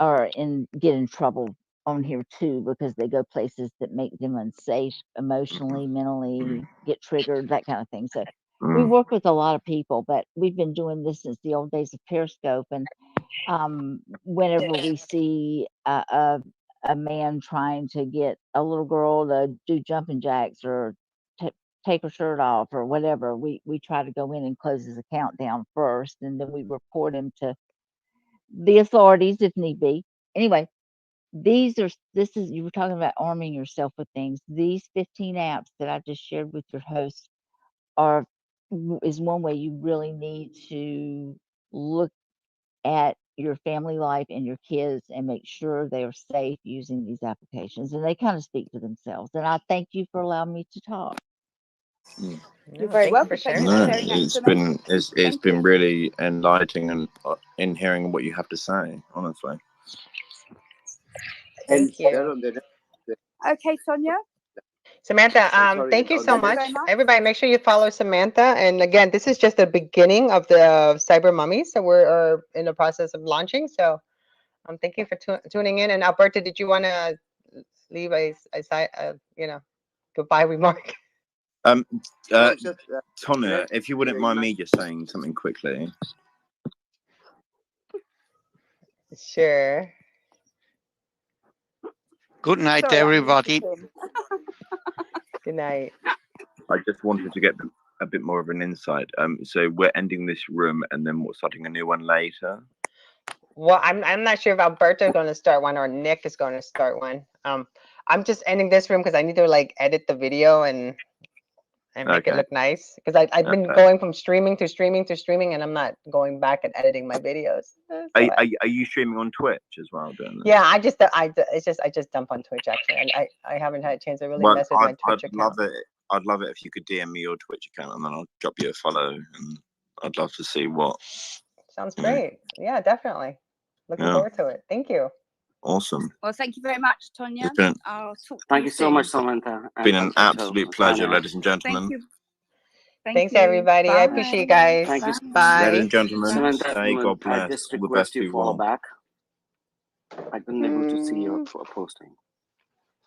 get in trouble on here too, because they go places that make them unsafe emotionally, mentally, get triggered, that kind of thing. So we work with a lot of people, but we've been doing this since the old days of Periscope. And whenever we see a man trying to get a little girl to do jumping jacks or take her shirt off or whatever, we try to go in and close his account down first, and then we report him to the authorities if need be. Anyway, you were talking about arming yourself with things. These 15 apps that I just shared with your host are is one way you really need to look at your family life and your kids and make sure they are safe using these applications. And they kind of speak for themselves. And I thank you for allowing me to talk. No, You're very thank you for welcome. Thank sharing you for No, that. sharing that it's information. been it's Thank been you. really enlightening and in hearing what you have to say. Honestly, And Thank you. then on the Okay, Sonia. Samantha, sorry, thank you on so the Thank you much. very much. Everybody, make sure you follow Samantha. And again, this is just the beginning of the Cyber Mummies. So we're in the process of launching. So thank you for tuning in. And Alberta, did you want to leave a goodbye remark? no, just Tonya, if you wouldn't mind me just saying something quickly. Sure. Good night, Sorry, I everybody. muted him. Good night. I just wanted to get a bit more of an insight. So we're ending this room and then we're starting a new one later. Well, I'm not sure if Alberta is going to start one or Nick is going to start one. I'm just ending this room because I need to like edit the video and make it look nice, because I've been going from streaming to streaming to streaming, and I'm not going back and editing my videos. So Are you streaming on Twitch as well, doing this? yeah, I just dump on Twitch actually. I haven't had a chance to really mess with my Twitch account. I'd love it if you could DM me your Twitch account and then I'll drop you a follow, and I'd love to see what. Sounds great. Yeah, definitely. Looking forward to it. Thank you. Awesome. Well, thank you very much, Tonya. I'll talk to Thank you you so soon. much, Samantha. It's been an absolute pleasure, ladies and gentlemen. Thank you. Thanks, everybody. I appreciate you guys. Thank you. Bye. Ladies and gentlemen, Samantha, stay God I bless. just All the request best you to you follow all. back. I couldn't able to see your posting.